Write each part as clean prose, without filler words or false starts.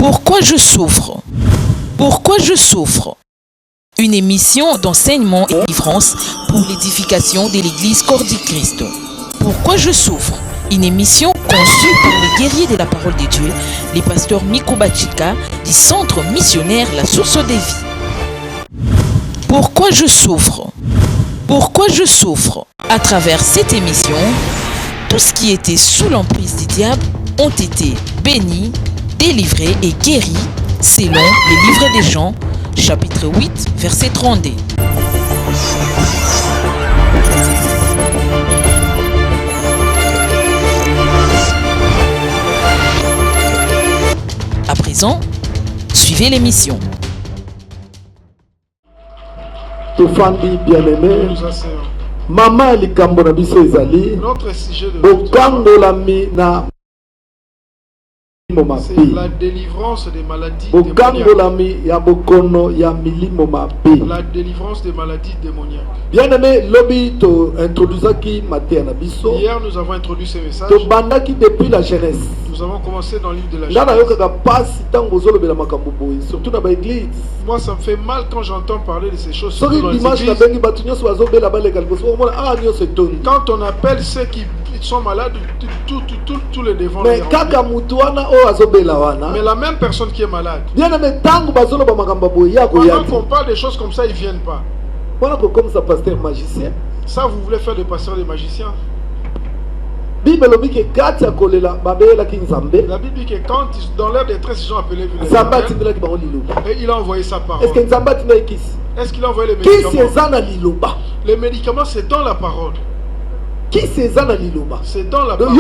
Pourquoi je souffre? Pourquoi je souffre? Une émission d'enseignement et de délivrance pour l'édification de l'Église Corps du Christ. Pourquoi je souffre? Une émission conçue par les guerriers de la parole de Dieu, les pasteurs Miko Bachika du centre missionnaire La Source des Vies. Pourquoi je souffre? Pourquoi je souffre? À travers cette émission, tout ce qui était sous l'emprise du diable ont été bénis, délivrés et guéris selon les livres des Jean, chapitre 8, verset 32. À présent, suivez l'émission. Tofandi bien-aimé, maman likambo na biso ezali bokangola na c'est la délivrance des maladies démoniaques. La délivrance des maladies démoniaques. Bien-aimé, lobi to introduisaki matin na biso. Hier nous avons introduit ce message. To bandaki depuis la Genèse. Nous avons commencé dans le livre de la Genèse. Surtout dans l'église. Moi ça me fait mal quand j'entends parler de ces choses. Quand on appelle ceux qui sont malades, tous les devants. Mais la même personne qui est malade. Pendant qu'on parle des choses comme ça, ils ne viennent pas. Comme ça, pasteur magicien. Ça, vous voulez faire des pasteurs des magiciens. La Bible dit que quand dans leur détresse, ils ont appelé et il a envoyé sa parole. Est-ce qu'il a envoyé les médicaments? Les médicaments, c'est dans la parole. Qui c'est ça na liloba? C'est dans la parole.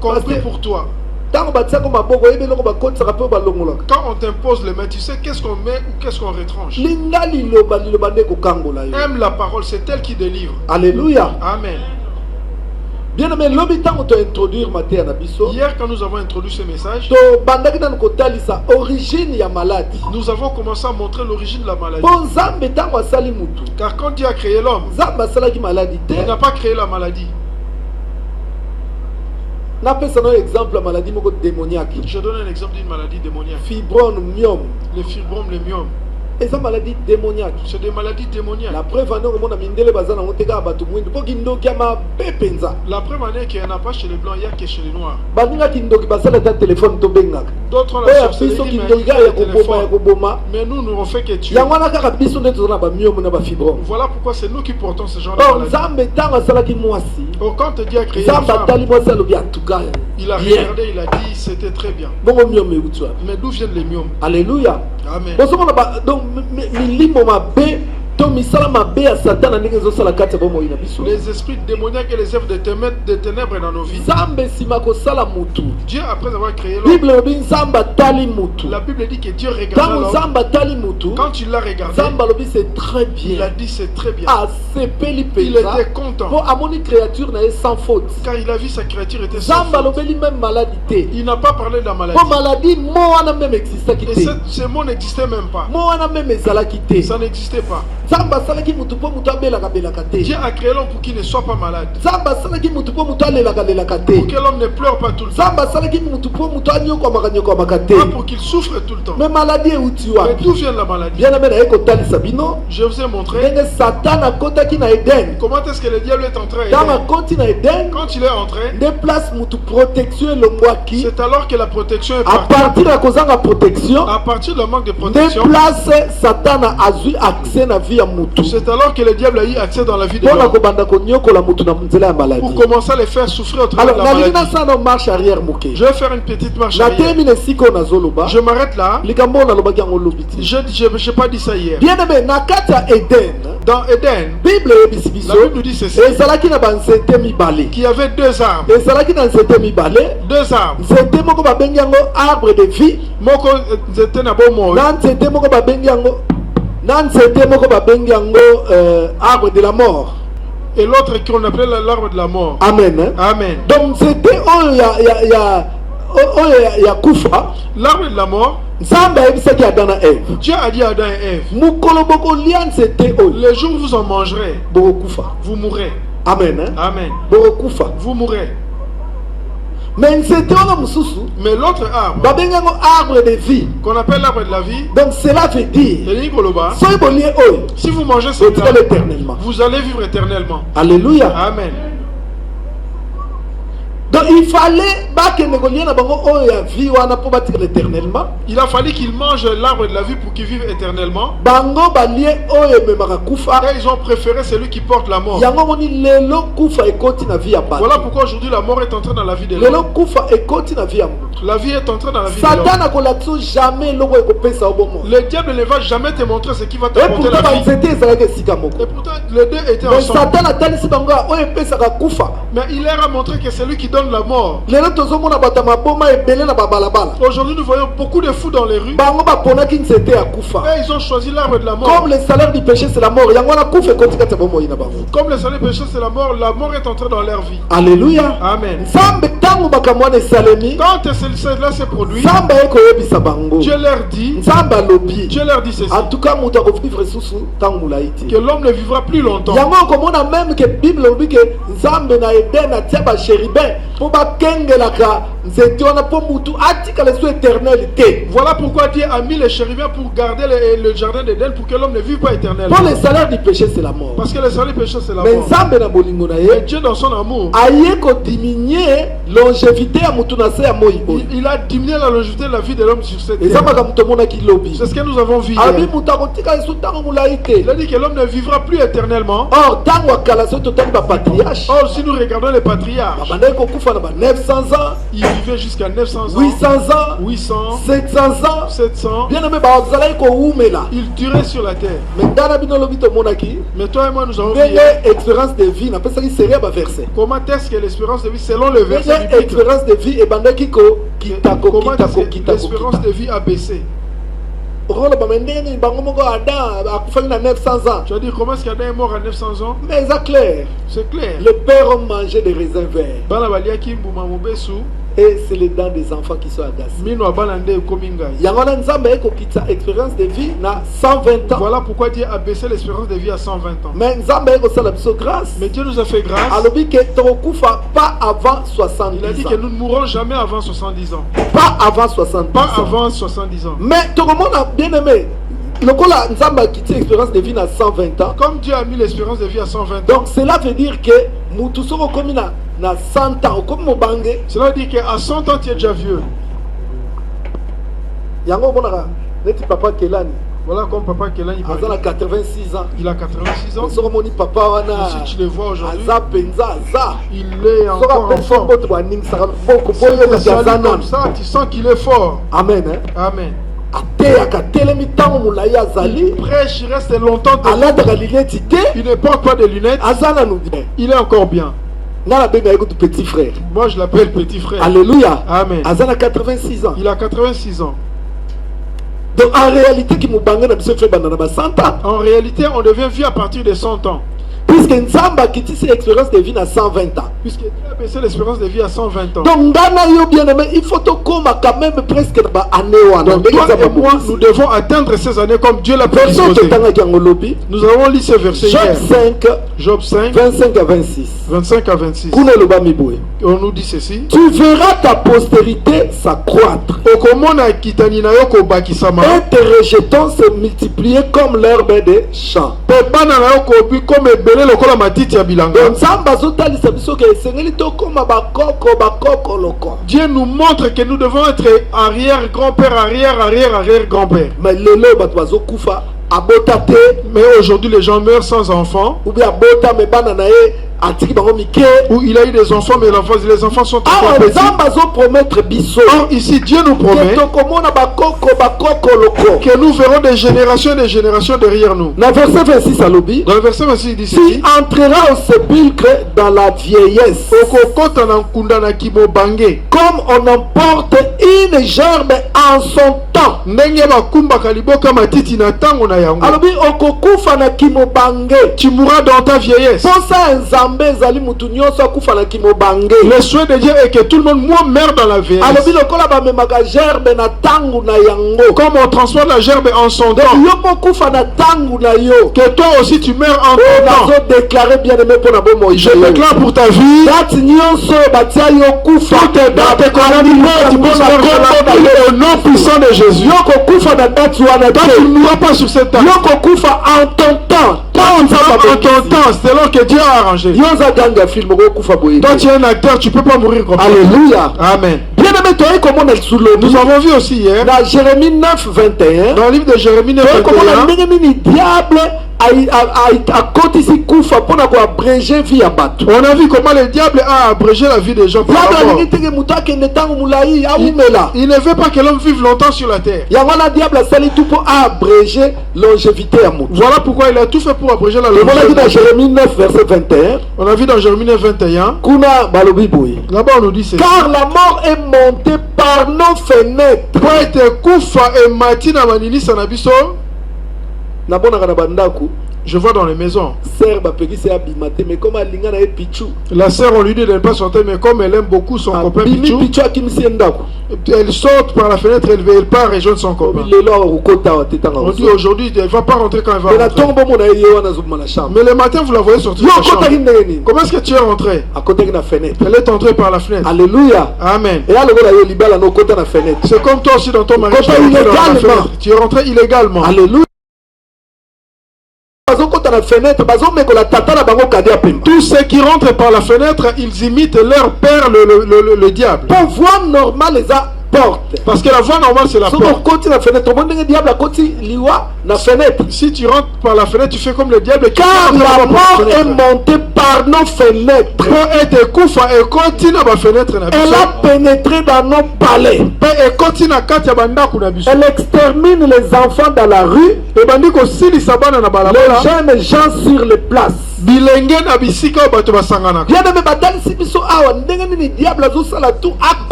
Compris pour toi. Quand on t'impose les mains, tu sais qu'est-ce qu'on met ou qu'est-ce qu'on retranche. Aime la parole, c'est elle qui délivre. Alléluia. Amen. Bien-aimé, hier quand nous avons introduit ce message, nous avons commencé à montrer l'origine de la maladie. Car quand Dieu a créé l'homme, il n'a pas créé la maladie. Je donne un exemple d'une maladie démoniaque. Les fibromes, les myomes. Et ça maladie démoniaque. C'est des maladies démoniaques. La preuve année La preuve année qu'il n'y en a pas chez les blancs, il n'y a que chez les noirs. D'autres ont la sorcellerie, mais nous on fait que tuer. Voilà pourquoi c'est nous qui portons ce genre de maladie. Oh, quand Dieu a créé la femme, il a regardé, il a dit c'était très bien. Mais d'où viennent les myomes? Alléluia. Amen. Donc, les esprits démoniaques et les œuvres de ténèbres dans nos vies. Dieu, après avoir créé l'homme, la Bible dit que Dieu regarde l'homme. Quand il l'a regardé, il a dit c'est très bien. Il était content. Car il a vu sa créature était sans faute. Il n'a pas parlé de la maladie. Et ce mot n'existait même pas. Ça n'existait pas. Dieu a créé l'homme pour qu'il ne soit pas malade. Pour que l'homme ne pleure pas tout le temps. Pas pour qu'il souffre tout le temps. Mais d'où vient la maladie? Je vous ai montré comment est-ce que le diable est entré. Quand il est entré, c'est alors que la protection est partie. À partir du manque de protection, c'est alors que le diable a eu accès dans la vie de l'homme pour commencer à les faire souffrir au travers de la maladie. Je vais faire une petite marche arrière. Je m'arrête là. Je n'ai pas dit ça hier. Dans Éden, la Bible dit ceci, qu'il y avait deux arbres. Deux arbres. Arbre de vie. Arbre de la mort. Et l'autre qu'on appelle l'arbre de la mort. Amen. Amen. Donc c'était l'arbre de la mort. Dieu a dit à Adam et Ève, le jour où vous en mangerez, vous mourrez. Amen. Amen. Vous mourrez. Mais c'était un mususu. Mais l'autre arbre, Arbre de vie. qu'on appelle l'arbre de la vie, Donc cela veut dire, si vous mangez ce éternellement. vous allez vivre éternellement. Alléluia. Amen. Donc il fallait éternellement. Il a fallu qu'ils mangent l'arbre de la vie pour qu'ils vivent éternellement. Et ils ont préféré celui qui porte la mort. Voilà pourquoi aujourd'hui la mort est entrée dans la vie de l'homme. La vie est entrée dans la vie de l'homme. Le diable ne va jamais te montrer ce qui va te porter la vie. Et pourtant les deux étaient ensemble. Mais il leur a montré que c'est lui qui donne la mort. Aujourd'hui nous voyons beaucoup de fous dans les rues. Et ils ont choisi l'arbre de la mort. Comme le salaire du péché c'est la mort. Comme le salaire du péché c'est la mort est entrée dans leur vie. Alléluia. Amen. Quand cela s'est produit, Dieu leur dit ceci, en tout cas, que l'homme ne vivra plus longtemps. Même que Bible dit que Nzambe na Eden na tiaba chérubin pour ba kengelaka nzetiona pour mutu atika le éternalité. Voilà pourquoi Dieu a mis les chérubins pour garder le jardin d'Éden pour que l'homme ne vive pas éternellement. Pour le salaire du péché c'est la mort. Parce que le salaire du péché c'est la mais mort. Nzambe na bolingo na ye, Dieu dans son amour, aye ko diminuer longévité ya mutu na se ya moi. Il a diminué la longévité de la vie de l'homme sur cette terre. C'est ce que nous avons vu. Il a dit que l'homme ne vivra plus éternellement. Or si nous regardons les patriarches, 900 ans, ils vivaient jusqu'à 900 ans, 800 ans, 700 ans, 700. Ils duraient sur la terre. Mais toi et moi nous avons vu expérience de vie. comment est-ce que l'espérance de vie selon le verset expérience de vie comment l'espérance de vie a baissé. Tu vas dire comment est-ce qu'Adam est mort à 900 ans? Mais c'est clair. C'est clair. Les pères ont mangé des raisins verts. Et c'est les dents des enfants qui sont agacées. Expérience de vie na 120 ans. Voilà pourquoi Dieu a baissé l'espérance de vie à 120 ans. Mais Dieu nous a fait grâce. Pas avant 70 ans. Il a dit que nous ne mourrons jamais avant 70 ans. Pas avant 70 Pas avant 70 ans. Mais tout le monde a bien aimé. Expérience de vie à 120 ans. Comme Dieu a mis l'espérance de vie à 120 ans. Donc cela veut dire que Moutousoro comme na 100 ans comme Mobangé. Cela veut dire qu'à 100 ans tu es déjà vieux. Yango bonara, neti papa Kelani. Voilà comme papa Kelani. Il a 86 ans. Il a 86 ans. Si tu le vois aujourd'hui, il est encore en forme. Comme ça, tu sens qu'il est fort. Amen. Hein? Amen. Il prêche, il reste longtemps. Il ne porte pas de lunettes. Il est encore bien. Petit frère. Moi je l'appelle petit frère. Alléluia. Amen. 86 ans. Il a 86 ans. Donc en réalité, on devient vieux à partir de 100 ans. Puisque Nzamba qui tisse l'expérience de vie à 120 ans. Puisque Dieu a baissé l'espérance de vie à 120 ans. Donc bien aimé, il faut quand même presque année. Donc toi et moi, nous devons atteindre ces années comme Dieu l'a prédisposé. Nous avons lu ce verset hier. Job 5, 25 à 26. 25 à 26. On nous dit ceci. Tu verras ta postérité s'accroître. Et tes rejetons se multiplier comme l'herbe des champs. Dieu nous montre que nous devons être arrière-grand-père, arrière-grand-père. Mais aujourd'hui les gens meurent sans enfants. Où il a eu des enfants, mais les enfants sont encore petits. Or, ici Dieu nous promet que nous verrons des générations derrière nous. Dans le verset 26, il dit ceci: tu entreras au sépulcre dans la vieillesse, comme comme on emporte une gerbe en son temps. Alors oui, okokufa na kimobange. Tu mourras dans ta vieillesse. Le souhait de Dieu est que tout le monde meurt dans la vieillesse. Alors oui, comme on transporte la gerbe en son temps, que toi aussi tu meurs en ton temps. Je déclare pour ta vie, toutes tes dates qu'on a mis, tu peux au nom puissant de Jésus. Toi tu ne mourras pas sur cette table. En ton temps. En ton temps, c'est là que Dieu a arrangé. Toi tu es un acteur, tu ne peux pas mourir comme ça. Alléluia. Amen. Nous avons vu aussi hier, dans Jérémie 9, 21, dans le livre de Jérémie 9, 21, on a vu comment le diable a abrégé la vie des gens. Il ne veut pas que l'homme vive longtemps sur la terre. Voilà pourquoi il a tout fait pour abréger la longévité. Dans Jérémie 9, verset 21, on a vu dans Jérémie 9, 21, là-bas on nous dit ceci. Car la mort est montée par nos fenêtres. Je vois dans les maisons. La sœur, on lui dit de ne pas sortir, mais comme elle aime beaucoup son copain Pichou, elle saute par la fenêtre, elle part rejoindre son copain. On dit aujourd'hui, elle ne va pas rentrer quand elle va rentrer. Mais le matin, vous la voyez sortir de la chambre. Comment est-ce que tu es rentré? Elle est entrée par la fenêtre. Alléluia. Amen. C'est C'est comme toi aussi dans ton mariage. Tu es rentré illégalement. Alléluia. Tous ceux qui rentrent par la fenêtre, ils imitent leur père, le diable. Pour voir normal les porte. Parce que la voie normale c'est la porte. Si tu rentres par la fenêtre, tu fais comme le diable. Car la mort est montée par nos fenêtres. Elle a pénétré dans nos palais. Elle extermine les enfants dans la rue. Les jeunes gens sur les places. On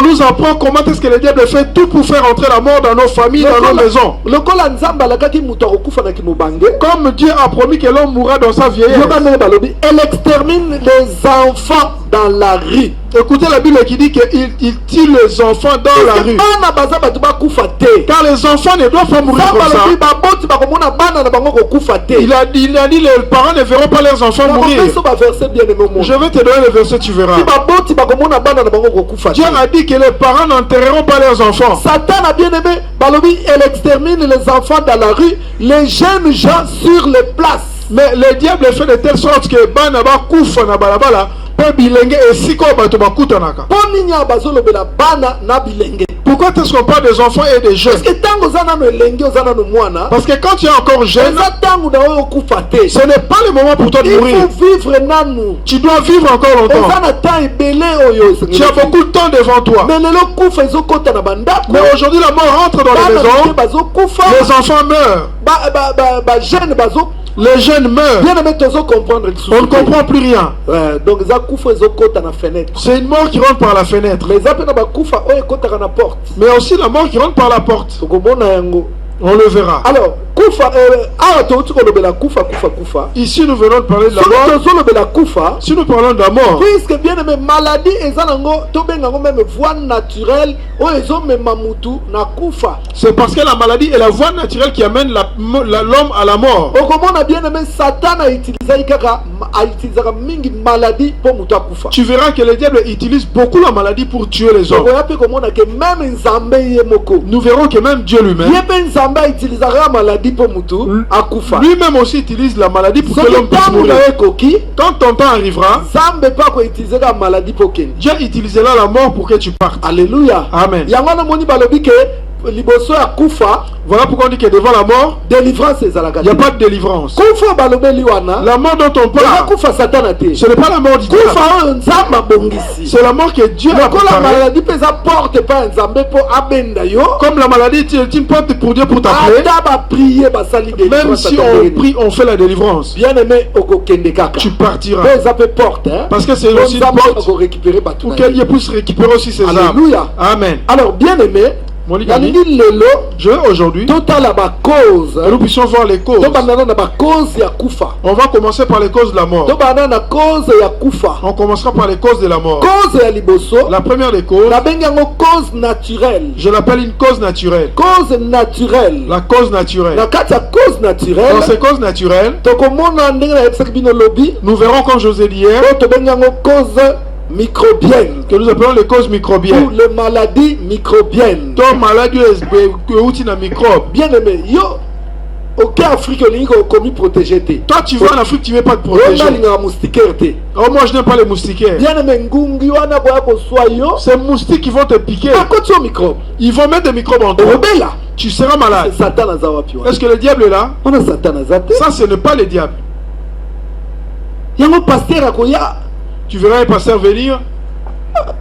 nous apprend comment est-ce que le diable fait tout pour faire entrer la mort dans nos familles, dans nos maisons. Comme Dieu a promis que l'homme mourra dans sa vieillesse. Elle extermine les enfants dans la rue. Écoutez la Bible qui dit qu'il tue les enfants dans la rue. Car les enfants ne doivent pas mourir comme ça. Il a dit les parents ne verront pas leurs enfants mourir. Je vais te donner le verset, tu verras. Dieu a dit que les parents n'enterreront pas leurs enfants. Satan a bien aimé. Elle extermine les enfants dans la rue, les jeunes gens sur les places. Mais le diable fait de telle sorte que Banaba Koufa na balabala peut bilingue et siko bato bakutanaka. Pourquoi est-ce qu'on parle des enfants et des jeunes? Parce que quand tu es encore jeune, ce n'est pas le moment pour toi de mourir. Tu dois vivre encore longtemps. Tu as beaucoup de temps devant toi. Mais aujourd'hui la mort rentre dans les maisons. Les enfants meurent. Les jeunes meurent. On ne comprend plus rien. Donc c'est une mort qui rentre par la fenêtre. Mais aussi la mort qui rentre par la porte. On le verra. Alors, ici nous venons de parler de la mort. Si nous parlons de la mort, puisque bien aimé, maladie même voie naturelle, c'est parce que la maladie est la voie naturelle qui amène l'homme à la mort. Tu verras que le diable utilise beaucoup la maladie pour tuer les hommes. Nous verrons que même Dieu lui-même, lui-même aussi utilise la maladie pour que l'homme puisse mourir. Quand ton temps arrivera, Dieu utilisera la mort pour que tu partes. Alléluia. Amen. liboso ya kufa. Voilà pourquoi on dit que devant la mort, délivrance il n'y a pas de délivrance. Kufa balobeli wana. La mort dont on parle, kufa Satan ate. Ce n'est pas la mort du diable. Kufa nzamba bongisi. C'est la mort que Dieu a préparée. La maladie peut porte pas nzambe pour abenda yo. Comme la maladie, tu portes pour Dieu pour t'appeler. Même si on prie, on fait la délivrance. Bien aimé, tu partiras. Porte, hein? Parce que c'est aussi une porte pour qu'elle puisse récupérer aussi ses âmes. Alléluia. Amen. Alors bien aimé, je veux aujourd'hui que nous puissions voir les causes. On va commencer par les causes de la mort. On commencera par les causes de la mort. La première des causes, je l'appelle une cause naturelle. La cause naturelle. Dans ces causes naturelles, nous verrons, comme je vous ai dit hier, microbiennes, que nous appelons les causes microbiennes, ou les maladies microbiennes. Ton maladie est microbe. Bien aimé, yo, ok, Afrique, on protéger. Toi, tu vas en Afrique, tu ne veux pas te protéger. Oh, moi, je n'aime pas les moustiquaires. Bien aimé, ces moustiques qui vont te piquer. Ils vont mettre des microbes en toi. Tu seras malade. Est-ce que le diable est là? Ça, ce n'est pas le diable. Tu verras un pasteur venir.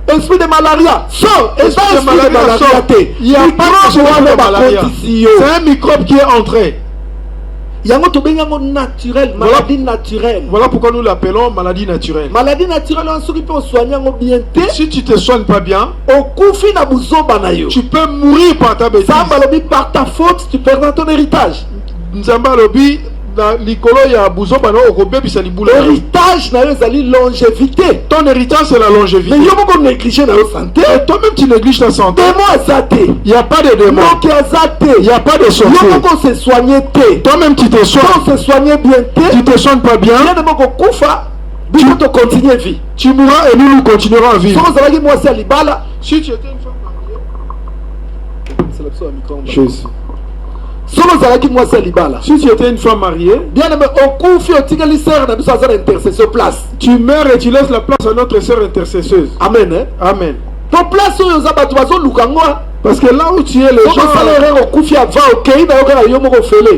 Esprit de malaria, sort. Esprit de malaria, sort. Il n'y a pas de malaria. C'est un microbe qui est entré. Naturel, maladie naturelle. Voilà pourquoi nous l'appelons maladie naturelle. Maladie naturelle, on peut soigner bien. Si tu te soignes pas bien, tu peux mourir par ta bêtise. Par ta faute, tu perds ton héritage. Héritage n'a longévité. Ton héritage c'est la longévité. Mais négliger la santé. Et toi-même tu négliges ta santé. Il n'y a pas de démon. Il n'y a pas de santé. Toi-même tu te soignes. Tu te soignes pas bien. Tu mourras et nous continuerons à vivre. Si tu étais une femme mariée, Jésus. Si tu étais une femme mariée, bien aimé, tu meurs et tu laisses la place à notre sœur intercesseuse. Amen. Hein? Amen. Ton place, parce que là où tu es, les gens,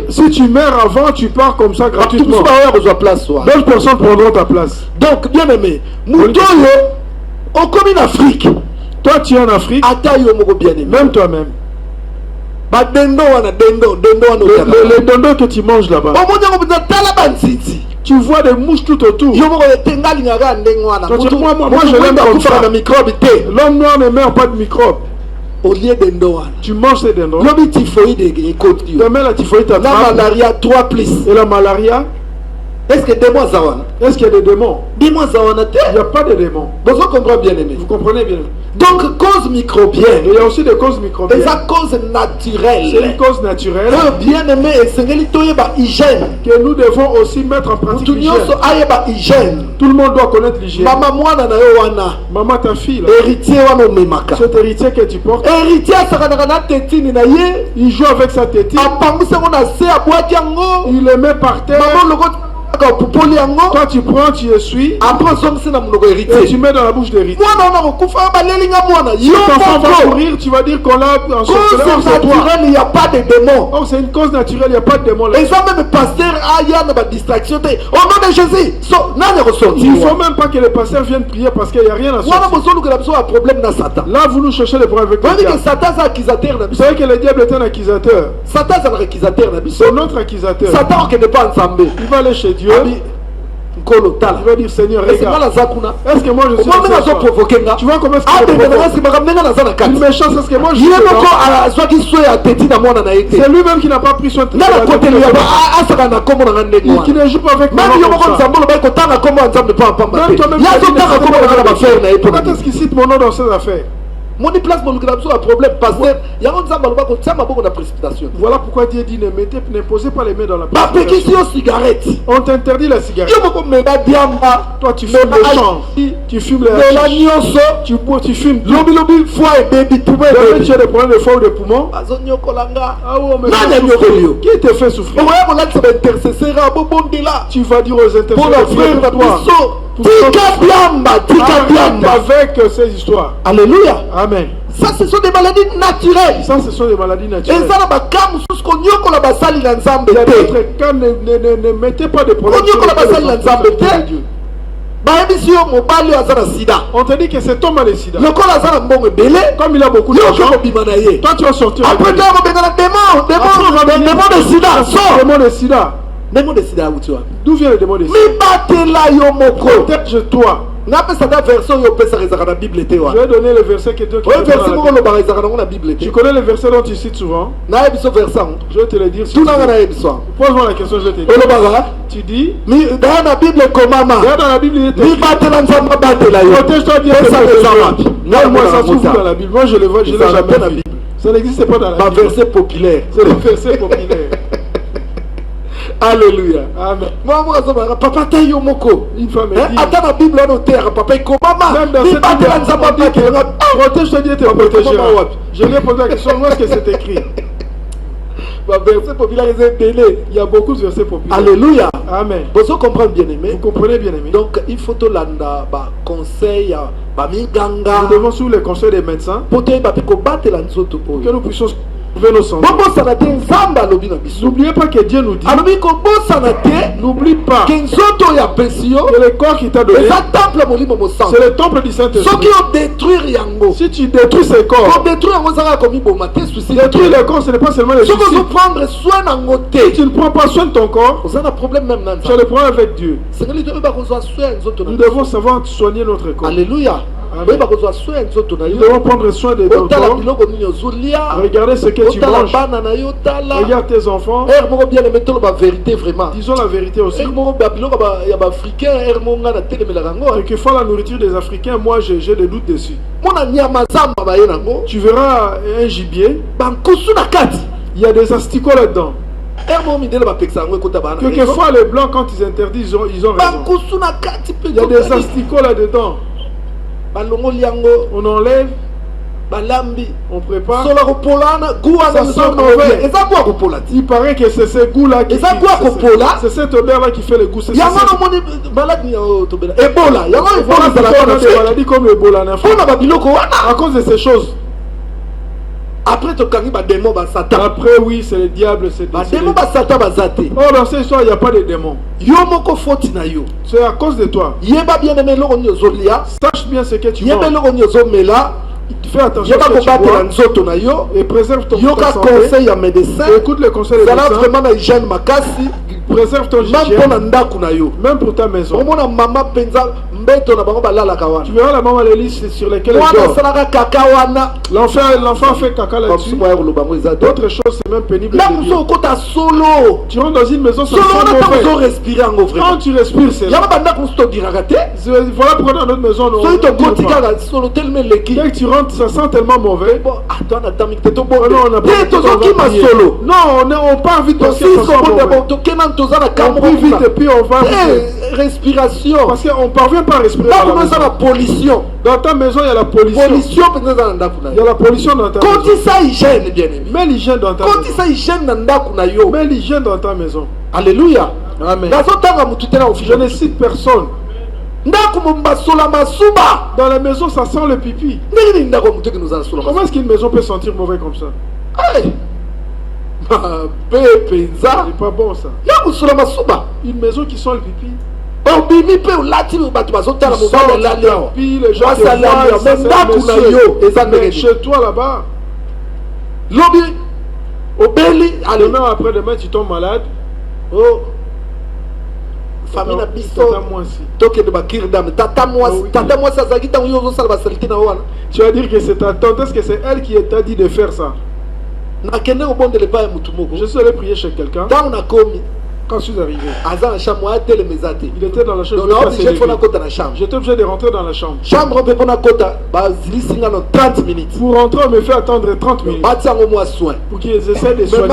si tu meurs avant, tu pars comme ça gratuitement. D'autres personnes prendront ta place. Donc, bien aimé, nous on comme en Afrique. Toi, tu es en Afrique. Même toi-même. Les dindons que tu manges là-bas. Tu vois des mouches tout autour. Moi, je l'aime comme ça. L'homme noir ne meurt pas de microbes. Tu manges ces dindons. Demain, la typhoïde t'attrape. La malaria 3 plus. Et la malaria? Est-ce qu'il y a des démons? Est-ce qu'il y a des démons? Il n'y a pas de démons. Vous comprenez bien, aimé. Vous comprenez bien. Donc, cause microbienne. Il y a aussi des causes microbiennes. C'est une cause naturelle. C'est une cause naturelle. Bien aimé, c'est hygiène. Que nous devons aussi mettre en pratique l'hygiène. Tout le monde doit connaître l'hygiène. Maman, ta fille là. Héritier, cet héritier que tu portes. Héritier, il joue avec sa tétine. Il le met par terre. Toi tu prends, tu essuies. Après et tu mets dans la bouche d'héritier. Si ton enfant va mourir, tu vas dire qu'on l'a en sorceleur. Cause naturelle, il n'y a pas de démon. Oh, c'est une cause naturelle, il n'y a pas de démon. Les hommes, même pasteur, il y a une distraction. Au nom de Jésus, il ne faut même pas que les pasteurs viennent prier parce qu'il n'y a rien à sortir. Là, vous nous cherchez les problèmes avec le diable. Vous savez que le diable est un accusateur. C'est notre accusateur. Il va aller chez Dieu. Il va dire Seigneur, regarde. Est-ce que moi je suis tu vois comment est-ce qu'il est méchant, c'est ce que moi je suis. C'est lui-même qui n'a pas pris soin de qui ne joue pas avec moi. Même toi-même, pourquoi est-ce qu'il cite mon nom dans ses affaires? Mon place mon problème parce que il y a une précipitation. Voilà pourquoi Dieu dit ne posez pas les mains dans la précipitation. On t'interdit la cigarette. Toi tu fumes le champ, tu fumes les hachiches, tu bois, tu fumes. Foie et baby poumon. Tu as des problèmes de foie ou de poumon. Qui te fait souffrir? Tu Tu vas dire aux intercesseurs, avec ces histoires. Alléluia. Amen. Ça, ce sont des maladies naturelles. Ça, ce sont des maladies naturelles. Il y a d'autres cas, ne mettez pas de problème sur Dieu. On te dit que cet homme a le sida. Comme il a beaucoup d'argent, toi tu vas sortir. Après, tu vas démon de sida. Démon de sida, où tu vas? D'où vient le démon de sida? Protège-toi. Je vais donner le verset que Dieu Tu connais le verset dont tu cites souvent? Je vais te le dire. Pose-moi la question, je vais te dire. Tu dis dans la Bible, protège-toi bien. Moi, ça se trouve dans la Bible. Moi, je le vois, je l'ai jamais dans la Bible. Ça n'existe pas dans la Bible. Verset populaire. C'est le verset populaire. Alléluia. Amen. Papa tayo moko. Une femme dit. Attends la Bible on terre papa comment même dans cette Bible protège-toi Dieu te protégera. Je lui ai posé la question, où est-ce que c'est écrit? Verset populaire, il y a beaucoup de versets populaires. Alléluia. Amen. Vous comprenez bien aimé? Vous comprenez bien aimé? Donc il faut tout landa conseil miganga. Nous devons suivre les conseils des médecins pour que nous puissions nos santé. N'oubliez pas que Dieu nous dit. N'oublie pas que le corps qui t'a donné, c'est le temple du Saint-Esprit. Si tu détruis ce corps, détruire le corps, ce n'est pas seulement le souci. Si tu ne prends pas soin de ton corps, tu as le problème avec Dieu. Nous devons savoir soigner notre corps. Alléluia. Nous devons prendre soin de ton corps. Regardez ce que tu manges. Regarde tes enfants. Disons la vérité aussi. Et que font la nourriture des Africains, moi j'ai des doutes dessus. Tu verras un gibier. Il y a des asticots là-dedans. Quelquefois les blancs, quand ils interdisent, ils ont raison. Il y a des asticots là-dedans. On enlève, on prépare. Ça sent mauvais. Il paraît que c'est ce goût-là qui c'est cette odeur-là qui fait le goût. Il y a des maladies comme Ebola à cause de ces choses. Après, oui, c'est le diable. Oh, dans cette histoire, il n'y a pas de démons. C'est à cause de toi. Sache bien ce que tu manges. Fais attention à ce que tu bois. Et préserve ton santé. Écoute les conseils des médecins. Préserve ton hygiène. Même pour ta maison. Tu verras la maman les lits sur lesquelles elle dort. L'enfant fait caca là-dessus. D'autres choses, c'est même pénible. Tu rentres dans une maison, ça sent mauvais. Quand tu respires, c'est là. Voilà pourquoi dans notre maison, dès que tu rentres, ça sent tellement mauvais. Non, on part vite parce que ça sent mauvais. On prie vite et puis on va respiration. Parce qu'on ne parvient pas à respirer. La pollution. Dans ta maison, il y a la pollution. Il y a la pollution dans ta maison. Mets l'hygiène dans ta maison. Mets l'hygiène dans ta maison. Alléluia. Amen. Je ne cite personne. Dans la maison, ça sent le pipi. Comment est-ce qu'une maison peut sentir mauvais comme ça? C'est pas bon ça. Une maison qui sent le pipi. Les gens mais chez toi là-bas, demain après demain tu tombes malade. Famille na biso toke de bakirdam tata moi tu vas dire que c'est ta tante, est-ce que c'est elle qui t'a dit de faire ça? Je suis allé prier chez quelqu'un. Quand je suis arrivé, il était dans la chambre. J'étais obligé de rentrer dans la chambre. Pour rentrer, on me fait attendre 30 minutes. Pour qu'ils essaient de soigner.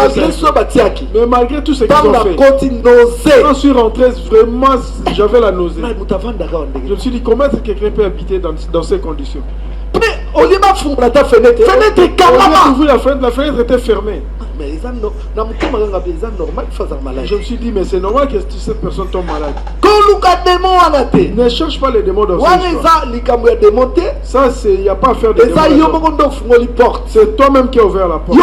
Mais malgré tout ce qu'ils ont fait, quand je suis rentré, vraiment, j'avais la nausée. Je me suis dit, comment est-ce que quelqu'un peut habiter dans ces conditions? Au lieu d'ouvrir la fenêtre, la fenêtre était fermée. Mais Je me suis dit, mais c'est normal que cette personne tombe malade. Ne cherche pas les démons dans cette histoire. Ça, il n'y a pas à faire de démons. C'est toi-même qui as ouvert la porte.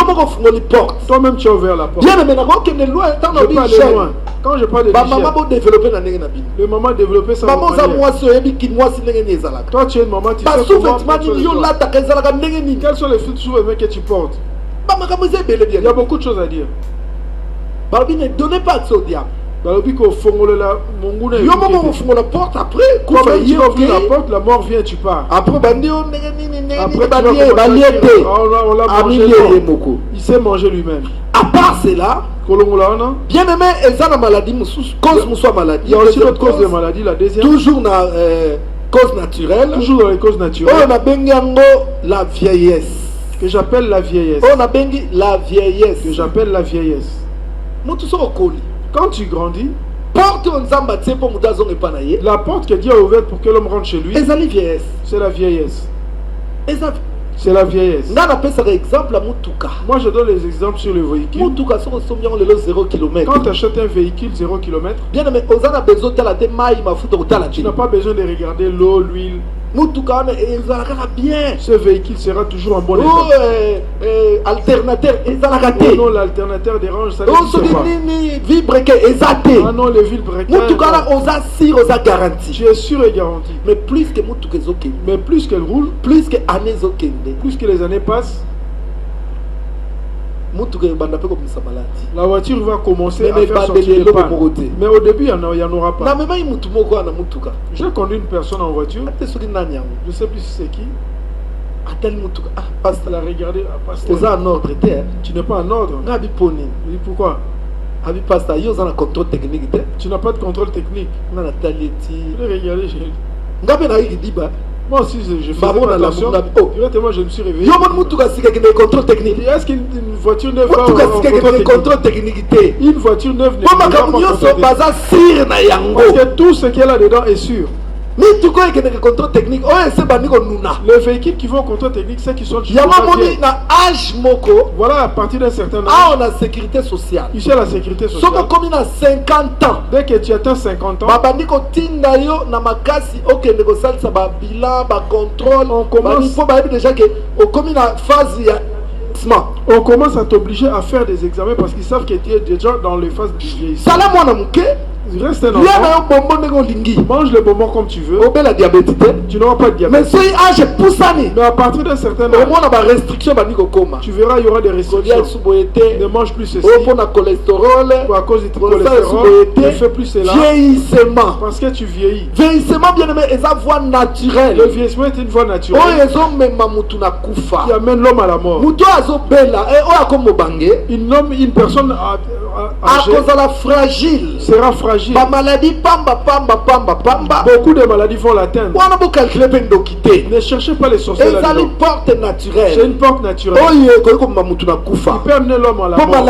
Toi-même qui as ouvert la porte. Je peux aller loin. Quand je parle de l'hygiène, le maman a développé sa manière. Toi, tu es une maman, tu sais comment quels sont les sous-vêtements que tu portes. Il y a beaucoup de choses à dire. Ne donnez pas accès au diable. La porte après. Quand tu ouvres la porte, la mort vient, tu pars. Après, il s'est mangé lui-même. À part cela, bien aimé, ils ont la maladie, cause maladie. Il y a aussi d'autres causes de maladie, la deuxième. Toujours dans cause naturelle. Toujours dans les causes naturelles. On a la vieillesse. Que j'appelle la vieillesse. On a la vieillesse. Que j'appelle la vieillesse. Quand tu grandis, la porte que Dieu a ouverte pour que l'homme rentre chez lui, c'est la vieillesse. C'est la vieillesse. Moi je donne les exemples sur le véhicule. Quand tu achètes un véhicule 0 km, tu n'as pas besoin de regarder l'eau, l'huile. Ce véhicule sera toujours en bon état. Alternateur, oh non, l'alternateur dérange, ça n'existe pas. Ah non, les villes garanti. Tu es sûr et garanti. Mais plus qu'elle roule, plus que les années passent, la voiture va commencer à faire sortir des pannes. Mais au début, il n'y en aura pas. J'ai conduit une personne en voiture. Je ne sais plus si c'est qui. Elle a regardé. Tu n'es pas en ordre. Oui, pourquoi? Tu n'as pas de contrôle technique. Je l'ai regardé. Moi aussi, je fais attention. Directement, je me suis réveillé. Est-ce qu'une voiture neuve va au contrôle technique? Une voiture neuve n'est pas parce que tout ce qu'il y a là-dedans est sûr. Les véhicules qui vont au contrôle technique, c'est qui sont voilà, à partir d'un certain âge. On a sécurité sociale. Ici, la sécurité sociale. Dès que tu atteins 50 ans, on commence à t'obliger à faire des examens parce qu'ils savent que tu es déjà dans les phases du vieillissement. Reste un enfant. Mange le bonbon comme tu veux. Tu n'auras pas de diabète. Mais à partir d'un certain âge, tu verras, il y aura des restrictions. Ne mange plus ceci. Ou à cause du cholestérol, ne fais plus cela. Vieillissement. Parce que tu vieillis. Vieillissement, bien aimé, est une voie naturelle. Le vieillissement est une voie naturelle qui amène l'homme à la mort. Une personne fragile sera fragile. Beaucoup de maladies vont l'atteindre. Ne cherchez pas les sorciers là-dedans. C'est une porte naturelle. Qui peut amener l'homme à la mort.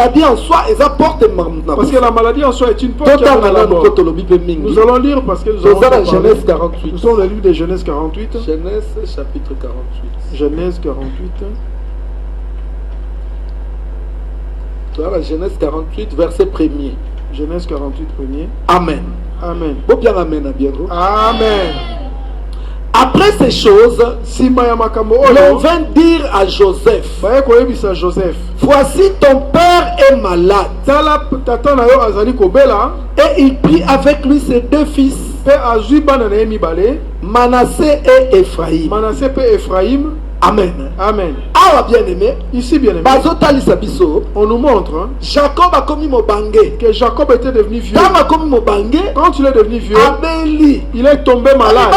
Parce que la maladie en soi est une porte qui amène à la mort. Nous allons lire parce que nous allons Genèse 48. Nous sommes dans le livre de Genèse 48. Genèse chapitre 48. Genèse 48. La Genèse 48, verset 1er. Genèse 48, 1er. Amen. Amen. Amen. Après ces choses, l'on vint dire à Joseph, voici ton père est malade. Et il prit avec lui ses deux fils, Manassé et Ephraïm. Amen. Amen. Ah, bien aimé. Ici, bien aimé. On nous montre Jacob a commis Mobangé. Que Jacob était devenu vieux. Quand il est devenu vieux, il est tombé malade.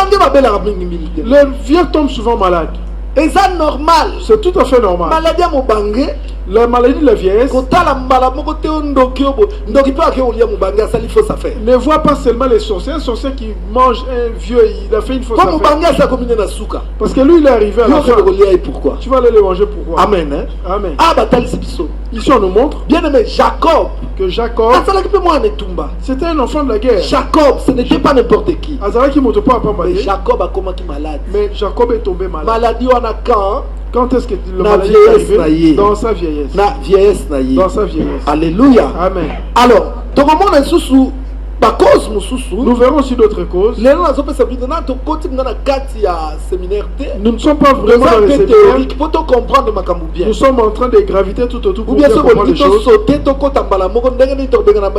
Le vieux tombe souvent malade. Et ça normal. C'est tout à fait normal. Maladie à Mobangé. La maladie de la vieillesse. Ne vois pas seulement les sorciers. Un sorcier qui mange un vieux, il a fait une fausse affaire. Parce que lui, il est arrivé à la fin. Pourquoi? Tu vas aller le manger pourquoi? Amen. Hein? Amen. Ici, on nous montre. Bien aimé, Jacob. Que Jacob. C'était un enfant de la guerre. Jacob, ce n'était pas n'importe qui. Mais Jacob a commencé malade. Mais Jacob est tombé malade. Maladie, on a quand? Quand est-ce que le Na maladie vieillesse est na arrivé? ye. Dans sa vieillesse. Na vieillesse na ye. Dans sa vieillesse. Alléluia. Amen. Alors, tokomona susu ba cause mususu. Nous verrons aussi d'autres causes. Lelo nazopesa biso na tokoti nga na kati ya séminaire te. Nous ne sommes pas vraiment dans le séminaire. théorique pour comprendre makambo bien. Nous sommes en train de graviter tout autour Ou pour bien bien ce comprendre les qu'on choses. sauter tokota mbala moko ndenge ni tobenga na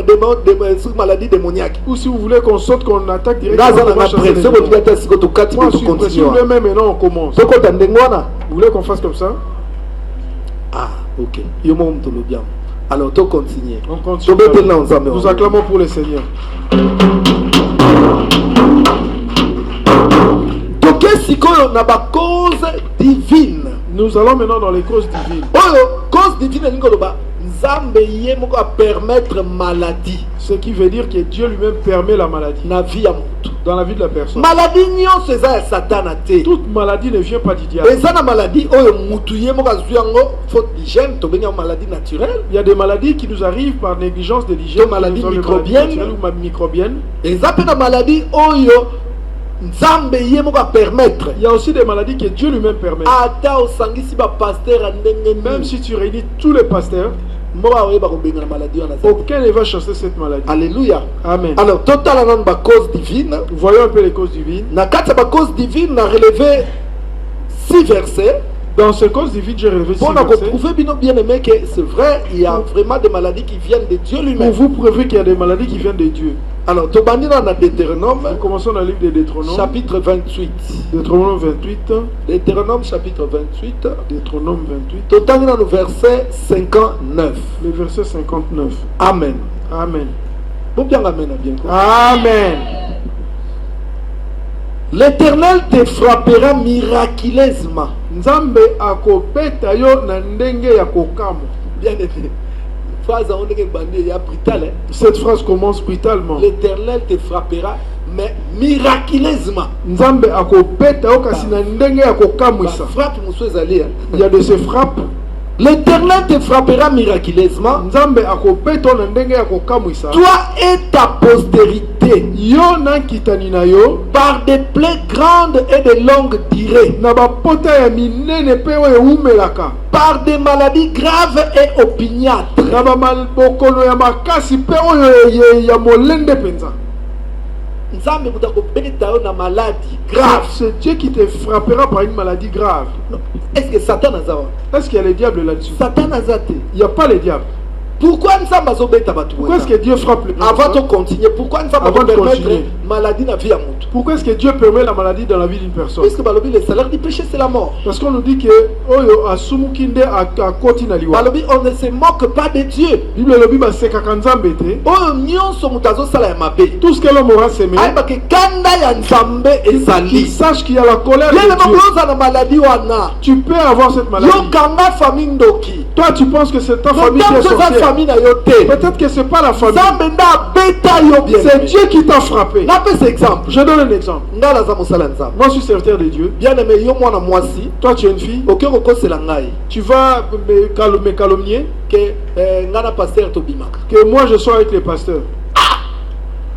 maladie démoniaque. Ou si vous voulez qu'on saute, qu'on attaque Gaza directement. na après ce qu'on dit c'est que tokati Moi, pour je suis prêt. Si vous continuer. voulez même, maintenant on commence. Tokota ndengwana. Vous voulez qu'on fasse comme ça? Ah, ok. Yo mo mto bien. Alors, to continuer. On continue. Nous acclamons pour le Seigneur. Donc, sikoyo na ba cause divine. Nous allons maintenant dans les causes divines. Oh, cause divine ni koloba nzambe ye moko a permettre maladie. Ce qui veut dire que Dieu lui-même permet la maladie. Na vie ya mutu. Dans la vie de la personne. Maladie nyonso eza ya satana te. Toute maladie ne vient pas du diable. Eza na maladie oyo mutu ye moko azwi yango faute d'hygiène to benga maladie naturelle. Il y a des maladies qui nous arrivent par négligence de l'hygiène. Maladie microbienne ou microbienne. Eza pe na maladie oyo nzambe ye moko a permettre. Il y a aussi des maladies que Dieu lui-même permet. Ata osangisi ba pasteur ndenge même si tu réunis tous les pasteurs, aucun ne va chasser cette maladie. Alléluia. Amen. Alors, total ba cause divine. Voyons un peu les causes divines. Na kati ba cause divine, na relevé 6 versets. Dans ce cause divine, j'ai relevé 6 versets. Pour prouver bien aimé que c'est vrai, il y a vraiment des maladies qui viennent de Dieu lui-même. Pour vous prouver qu'il y a des maladies qui viennent de Dieu. Alors, Tobani dans Deutéronome. Nous commençons dans le livre de Deutéronome. Chapitre 28. Deutéronome 28. Deutéronome chapitre 28. Deutéronome 28. Totani dans le verset 59. Le verset 59. Amen. Amen. Bon bien amen bien. Amen. L'Éternel te frappera miraculeusement. Nzambe akopeta yo na ndenge ya kokamo. Bien aimé. Cette phrase commence brutalement. L'Éternel te frappera, mais miraculeusement. Nzambe akopeta yo kasi na ndenge ya kokamwisa. Il y a de ces frappes. L'Éternel te frappera miraculeusement. Nzambe akopeta na ndenge ya kokamwisa. Toi et ta postérité. Yo na kitani na yo par des plaies grandes et de longues durées. Na ba pota ya minene pe oyo umelaka. Par des maladies graves et opiniâtres. Na ba malbokolo ya makasi pe oyo ya molende penza. Nzambe mutakopeta yo na maladie grave. C'est Dieu qui te frappera par une maladie grave. Est-ce que Satan a ça? Est-ce qu'il y a le diable là-dessus? Satan a ça. Il n'y a pas le diable. Pourquoi est-ce que Dieu frappe les gens? Avant de continuer, pourquoi nous avons permettre maladie dans la vie à monde? Pourquoi est-ce que Dieu permet la maladie dans la vie d'une personne? Puisque le salaire du péché c'est la mort. Parce qu'on nous dit que oyo asumukinde akoti na liwa. On ne se moque pas de Dieu. Bible lobi ba seka kanzambe te. Oyo nyonso mutazo sala ya mabe. Tout ce que l'homme aura semé. Ay ba ke kanda ya nzambe ezali. Sache qu'il y a la colère de Dieu. Dieu. Maladie wana. Tu peux avoir cette maladie. Yo kanga famille ndoki. Toi tu penses que c'est ta famille qui est sorcière. Peut-être que c'est pas la famille. C'est Dieu qui t'a frappé. Je donne un exemple. Moi je suis serviteur de Dieu. Bien aimé, toi tu es une fille. Tu vas me calomnier que moi je sois avec les pasteurs.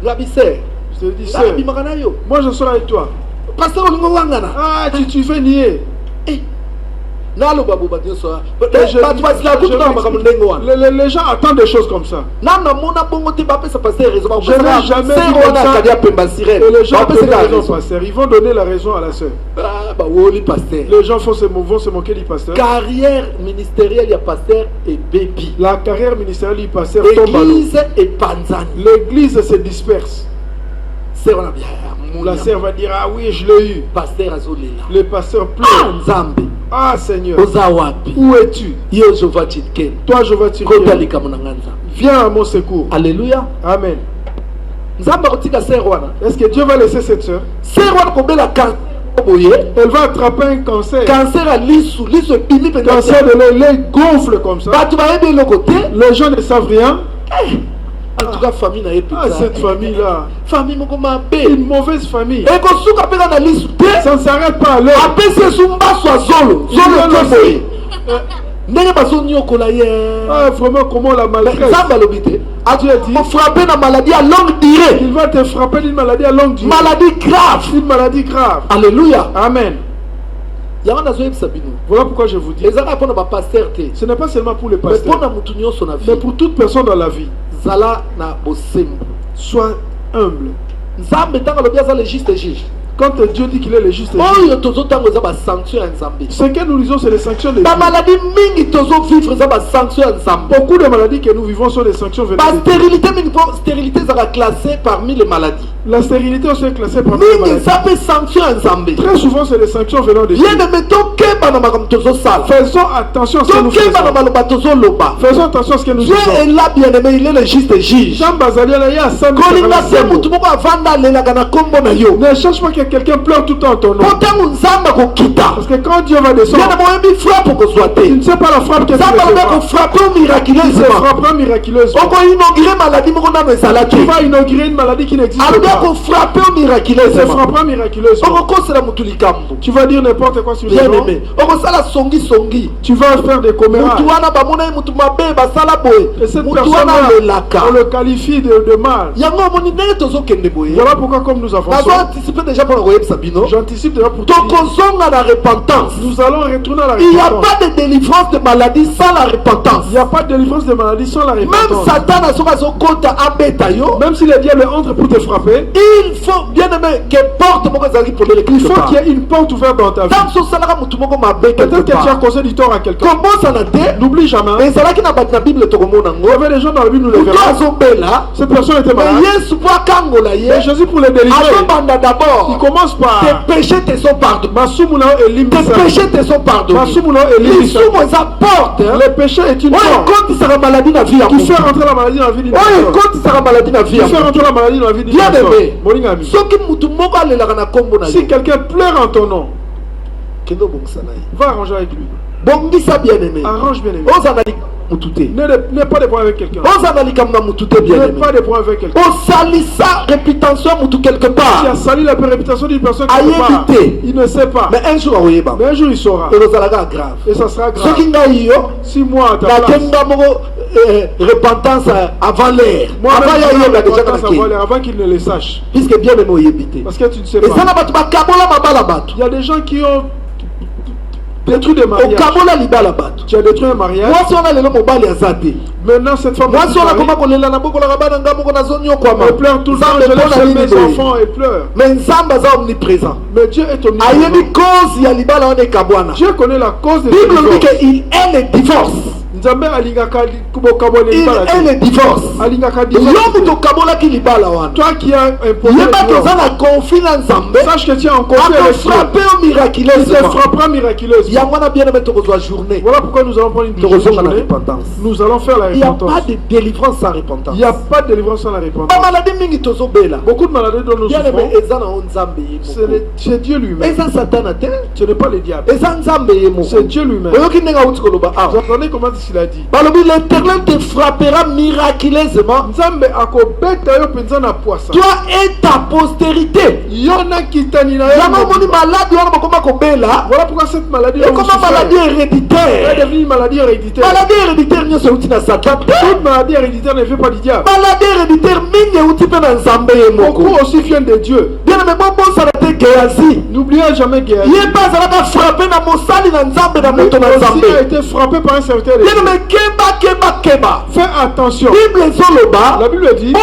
Je te dis sœur, moi je serai avec toi. Ah, tu fais nier. Les gens attendent des choses comme ça. Je n'ai jamais vu comme ça. Et les gens donnent la raison au pasteur. Ils vont donner la raison à la sœur. Les gens vont se moquer du pasteur. Carrière ministérielle, il y a pasteur et baby. La carrière ministérielle du pasteur tombe à l'eau. L'église est panzani. L'église se disperse. La sœur va dire, ah oui, je l'ai eu. Le pasteur pleure. Ah Seigneur, où es-tu? Toi Jéhovah Tsidkenu, viens à mon secours. Alléluia. Amen. Est-ce que Dieu va laisser cette sœur? Elle va attraper un cancer. Cancer de lait gonfle comme ça. Les gens ne savent rien. En tout cas, famille n'a pas. Cette famille-là. Famille une mauvaise famille. Et ça ne s'arrête pas à l'heure. Ah, vraiment, comment la maltraite. Dieu a dit, il va te frapper d'une maladie à longue durée. Maladie grave. Une maladie grave. Alléluia. Amen. Voilà pourquoi je vous dis, ce n'est pas seulement pour les pasteurs, mais pour toute personne dans la vie. Sois humble. Quand Dieu dit qu'il est le juste juge, ce que nous lisons, c'est les sanctions de Dieu. Beaucoup de maladies que nous vivons sont des sanctions venues de Dieu. Stérilité sera classée parmi les maladies. La stérilité aussi est classée parmi les maladies. Très souvent, c'est des sanctions venant de Dieu. Faisons attention à ce que nous faisons. Faisons attention à ce que nous faisons. Dieu est là, bien-aimé, il est le juste juge. Ne cherche pas que quelqu'un pleure tout le temps en ton nom. Parce que quand Dieu va descendre, tu ne sais pas la frappe que Dieu va frapper miraculeusement. Tu vas inaugurer une maladie qui n'existe pas. C'est frappant miraculeusement. Tu vas dire n'importe quoi sur les gens. Tu vas faire des commérages. Et cette personne-là, on le qualifie de mal. Voilà pourquoi comme nous avançons, j'anticipe déjà pour toi. Nous allons retourner à la repentance. Il n'y a pas de délivrance de maladie sans la repentance. Il n'y a pas de délivrance de maladie sans la repentance. Même si le diable entre pour te frapper, il faut bien aimer que porte il faut qu'il y ait une porte ouverte dans ta vie. Peut-être que tu as causé du tort à quelqu'un. N'oublie jamais. Il y avait des gens dans la Bible, nous les verrons. Cette personne était malade. Mais Jésus pour les délivrer, il commence par tes péchés te sont pardonnés. Tes péchés te sont pardonnés. Les péchés est une porte qui fait rentrer la maladie dans la vie d'une personne. Qui fait rentrer la maladie dans la vie d'une personne. Si quelqu'un pleure en ton nom, va arranger avec lui. Arrange bien aimé. N'aie pas de problème avec quelqu'un. N'aie pas de problème avec quelqu'un. Tu as sali la réputation d'une personne quelque part. Il ne sait pas. Mais un jour il saura. Et ça sera grave. Si moi à ta place, repentance avant l'air. Avant qu'il ne le sache. Puisque bien aimé. Parce que tu ne sais pas. Il y a des gens qui ont détruit des mariages. Tu as détruit un mariage. Maintenant cette femme elle pleure tout le temps. Je laisse mes enfants et pleure. Mais Dieu est omniprésent. Dieu connaît la cause de Bible dit qu'il est le divorce. Il est le divorce. Toi qui as imposé sache que tu as un conflit avec Dieu. Il te frappera miraculeusement. Voilà pourquoi nous allons prendre une journée. Nous allons faire la repentance. Il n'y a pas de délivrance sans repentance. Il n'y a pas de délivrance sans la repentance. Beaucoup de maladies dont nous souffrons, c'est Dieu lui-même. Ce n'est pas le diable. C'est Dieu lui-même. Vous entendez comment il a dit? L'Éternel te frappera miraculeusement. Toi et ta postérité. Voilà pourquoi cette maladie est devenue une maladie héréditaire. Toute maladie héréditaire ne fait pas du diable. Beaucoup aussi viennent de Dieu. N'oubliez jamais Géasi. Lui aussi a été frappé par un serviteur de Dieu. Fais attention. La Bible dit,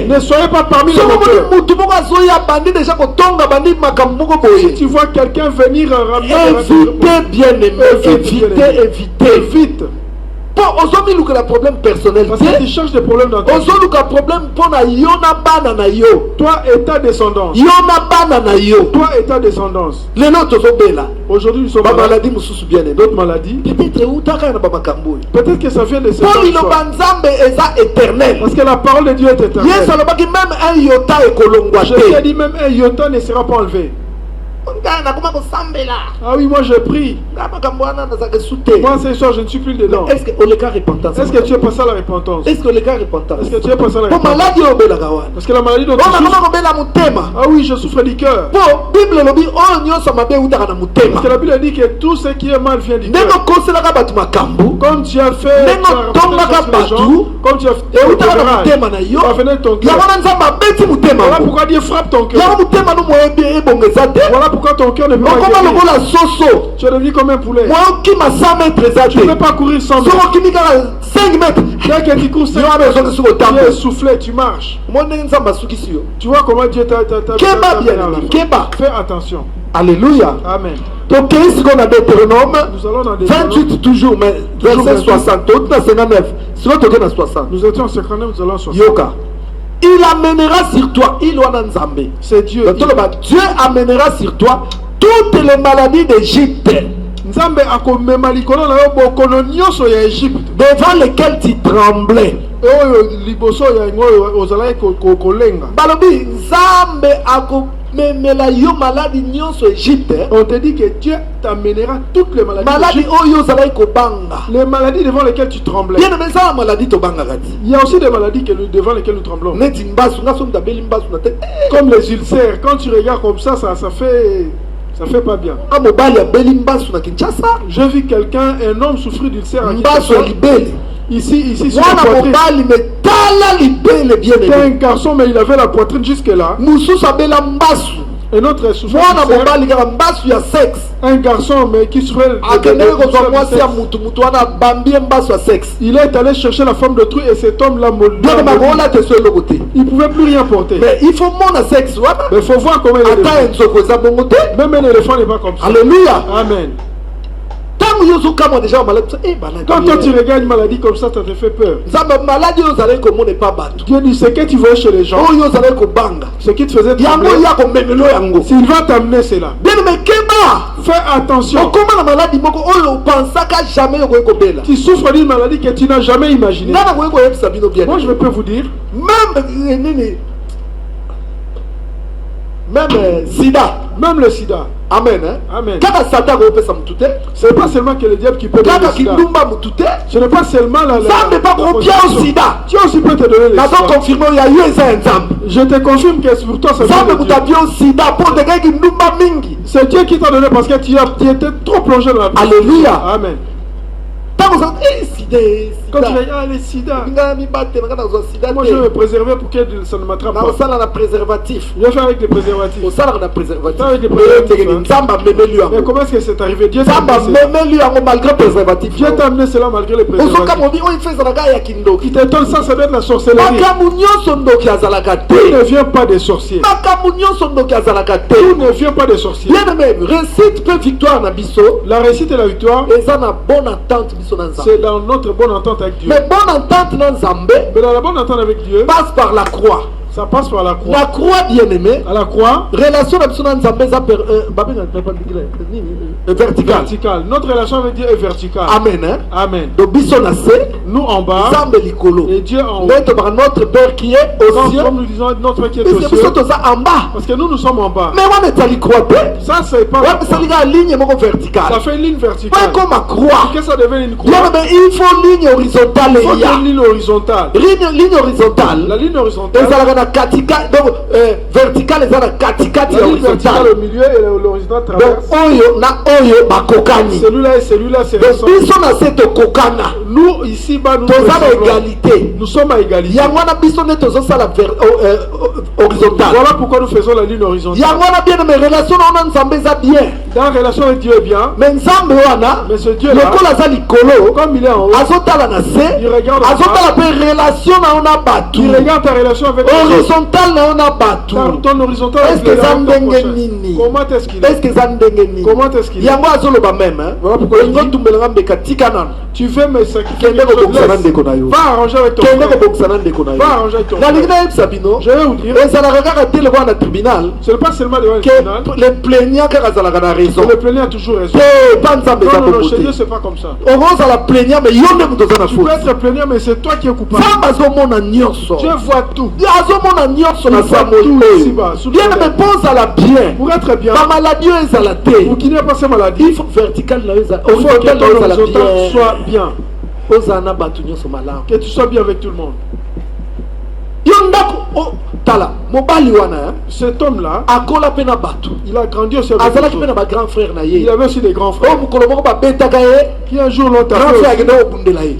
ne soyez pas parmi les moqueurs. Si tu vois quelqu'un venir ramener, évitez bien aimé, évite. Le problème personnel. Parce que tu cherches des problèmes dans ta vie. Toi et ta descendance. Toi et ta descendance. Aujourd'hui nous sommes malades. D'autres maladies. Peut-être que ça vient de cette chose. Parce que la parole de Dieu est éternelle. Je t'ai dit même un iota ne sera pas enlevé. Ah oui, moi je prie. Moi ce soir je ne suis plus dedans. Est-ce que tu es passé à la repentance? Est-ce que tu es passé à la repentance? Parce que la maladie dont tu souffres. Ah oui, je souffre du cœur. Parce que la Bible dit que tout ce qui est mal vient du cœur. Comme tu as fait comme tu as fait ton cœur. Voilà pourquoi Dieu frappe ton cœur. Voilà pourquoi ton cœur ne peut pas guérir. Tu es devenu comme un poulet. Tu ne peux pas courir 100 mètres. 5 mètres. Dès que tu cours 5 mètres, tu es essoufflé, tu marches. Tu vois comment Dieu t'a fait attention. Alléluia. Amen. Donc, qu'est-ce qu'on a Deutéronome Nous allons dans 28 toujours, mais verset 60. Nous étions en 59, nous allons en 60. Yoka. Il amènera sur toi, c'est Dieu. Dieu amènera sur toi toutes les maladies d'Égypte devant lesquelles tu tremblais. Balobi, Nzambe memela yo maladie nyonso Égypte. On te dit que Dieu t'amènera toutes les maladies. Maladie oyo zalai ko banga. Les maladies devant lesquelles tu tremblais. Bien mais ça maladie to banga gati. Il y a aussi des maladies devant lesquelles nous tremblons. Neti mbasu nga som dabeli mbasu na tête. Comme les ulcères, quand tu regardes comme ça fait pas bien. J'ai vu quelqu'un, un homme souffrir d'ulcère à Kinshasa. Ici sur la poitrine. C'était un garçon, mais il avait la poitrine jusque là. Un autre souffrait un garçon, mais qui souffrait il est allé chercher la femme d'autrui et cet homme l'a maudit. Il ne pouvait plus rien porter. Mais il faut mon sexe. Mais il faut voir comment il est. Même un éléphant n'est pas comme ça. Alléluia. Amen. Quand toi tu regardes une maladie comme ça, ça te fait peur. Dieu dit, ce que tu vois chez les gens, ce qui te faisait trembler, s'il va t'amener cela. Fais attention. Tu souffres d'une maladie que tu n'as jamais imaginée. Moi je peux vous dire, même sida. Même le sida. Amen. Amen. Ce n'est pas seulement que le diable qui peut donner le sida. Ce n'est pas seulement sida. Dieu aussi peut te donner le sida. Je te confirme que pour toi c'est c'est Dieu qui t'a donné parce que tu étais trop plongé dans la vie. Alléluia. Amen. Quand tu regardes les sida, moi je vais me préserver pour que ça ne m'attrape pas. Je vais faire avec des préservatifs. Mais comment est-ce que c'est arrivé? Dieu t'a amené cela malgré les préservatifs. Qui t'étonne, ça doit être la sorcellerie. Tout ne vient pas des sorciers. Tout ne vient pas des sorciers. La réussite et la victoire, c'est dans notre bonne entente avec Dieu. Mais bonne entente dans Zambé, mais dans la bonne entente avec Dieu, passe par la croix. Ça passe par la croix. La croix, bien aimé. À la croix. Relation avec Zambé, verticale. Notre relation avec Dieu est verticale. Amen. Hein? Amen. Donc, nous en bas. Et Dieu en haut. Notre Père qui est aux cieux. Comme nous disons, notre Père qui est aux cieux. En bas. Parce que nous sommes en bas. Mais on est allé croix. Ça, c'est pas. Ça fait une ligne verticale. Ça fait une ligne verticale. Pas comme ma croix. Que ça devienne une croix. Mais il faut une ligne horizontale. Il faut une ligne horizontale. Ligne horizontale. La ligne horizontale. Donc, vertical, les vertical au milieu et l'horizontal traverse. Celui-là et celui-là, c'est nous ici bas nous sommes à égalité. Voilà pourquoi nous faisons la ligne horizontale. Dans la relation avec Dieu est bien. Mais ce Dieu là, comme il est en haut, il regarde ta relation avec horizontal ton horizontal. Est-ce que ça ndenge comment est-ce qu'il est? Comment est-ce qu'il est? Yango azoloba même. Voilà pourquoi tu veux me sacrifier. Va arranger avec ton frère. Va arranger avec ton frère. Je vais vous dire. Ce n'est pas seulement devant le tribunal. Les plaignants qui ont raison. Le plaignant a toujours raison. Non, chez Dieu c'est pas comme ça. Tu peux être plaignant mais c'est toi qui es coupable. Dieu voit tout. Bien me pense à la bien. Pour être bien. Ma maladie est à la tête. Pour qu'il n'y ait pas cette maladie. Il faut vertical soit bien. Que tu sois bien avec tout le monde. Cet homme là, il a grandi aussi avec il avait aussi des grands frères qui un jour l'ont tapé.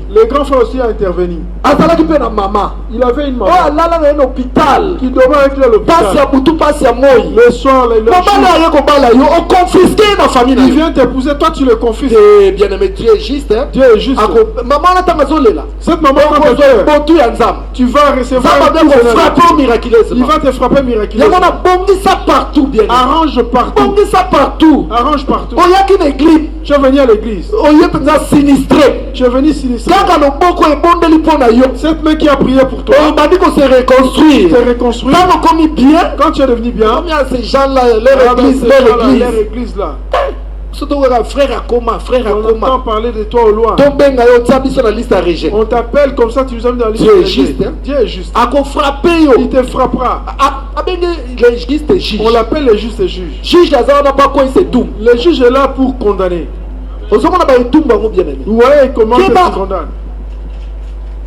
Les grands frères aussi ont intervenu. azalaki pe na mama. Il avait une maman. Oh alala na un hôpital. Qui devait être à l'hôpital. Passe ya butu passe ya moi. Le soir, le jour. Maman na yeko bala yo on confisque na famille. Il vient t'épouser, toi tu le confisques. Eh bien aimé, Dieu est juste hein. Dieu est juste. Maman na tangazolela. Cette maman quand tu vas recevoir. Il va te frapper miraculeusement. Il bongi ça partout bien. Arrange partout. Bongi ça partout. Arrange partout. Oh y'a qu'une église. Tu es venu à l'église. Oh y'a peut sinistré. Tu es venu sinistré. Cette main qui a prié pour toi. On m'a dit qu'on s'est reconstruit. Tu t'es reconstruit. Quand tu es devenu bien. Combien ces gens-là, leur église là. Frère Akoma, frère Akoma. On entend parler de toi au loin. On t'appelle comme ça, tu nous as mis dans la liste. Dieu est juste. Dieu est juste. Il te frappera. On l'appelle le juste juge. Le juge est là pour condamner. Vous voyez comment il condamne.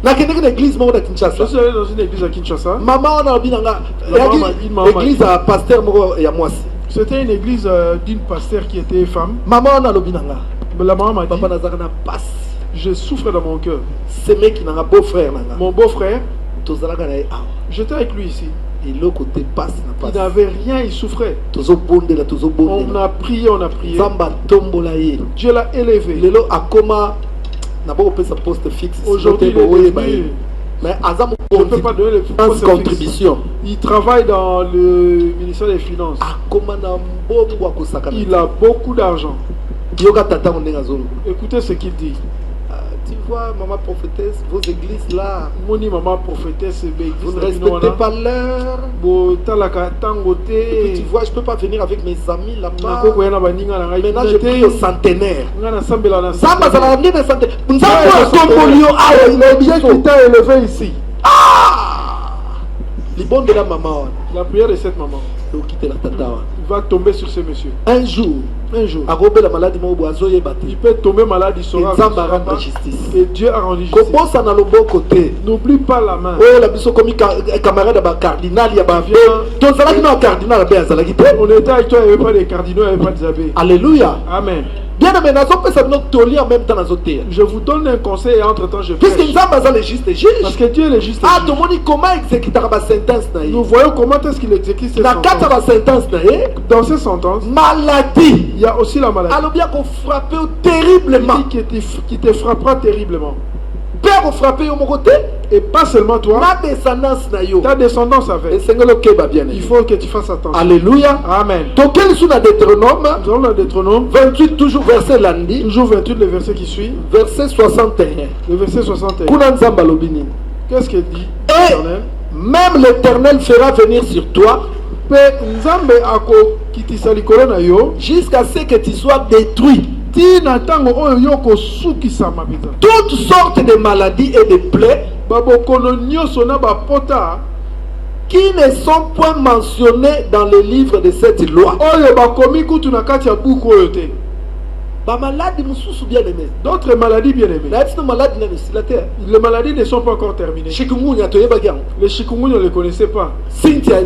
Je suis allé dans une église à Kinshasa. Maman, on a une église à pasteur et à moi. C'était une église d'une pasteur qui était femme. Maman, on a l'obinanga. La maman m'a dit, je souffre dans mon cœur. Mon beau-frère, j'étais avec lui ici. Il n'avait rien, il souffrait. On a prié, on a prié. Dieu l'a élevé. Aujourd'hui, il est devenu. Mais je ne peux pas donner les contributions. Il travaille dans le ministère des Finances. Il a beaucoup d'argent. Écoutez ce qu'il dit. Tu vois, maman prophétesse, vos églises là. Moni maman prophétesse, vous ne respectez pas l'heure. Et puis, tu vois, je ne peux pas venir avec mes amis là-bas. Maintenant, je prie au centenaire. Il t'a élevé ici. La prière de cette maman. Il va tomber sur ce monsieur. Un jour, il peut tomber malade, il sera justice. Et Dieu a rendu justice. N'oublie pas la main. On était avec toi, il n'y avait pas de cardinaux, il n'y avait pas des abbés. Alléluia. Amen. Bien aimé, en même temps. Je vous donne un conseil et entre-temps je prêche. Parce que Dieu est le juste juge. Nous voyons comment est-ce qu'il exécute ses sentences. Dans ces sentences, maladie. Il y a aussi la maladie. Alors bien qu'on frappe terriblement. Qui te frappera terriblement. Père qu'on frappe au mon côté. Et pas seulement toi. Ta descendance avec. Il faut que tu fasses attention. Alléluia. Amen. Donc quel est le Deutéronome? Nous avons le Deutéronome 28, toujours verset lundi. Toujours 28, le verset qui suit. Verset 61. Le verset 61. Qu'est-ce qu'il dit? Et même l'Éternel fera venir sur toi jusqu'à ce que tu sois détruit. Toutes sortes de maladies et de plaies qui ne sont point mentionnées dans le livre de cette loi. D'autres maladies bien aimées. Les maladies ne sont pas encore terminées. Le chikungunya, on ne le connaissait pas. Zika.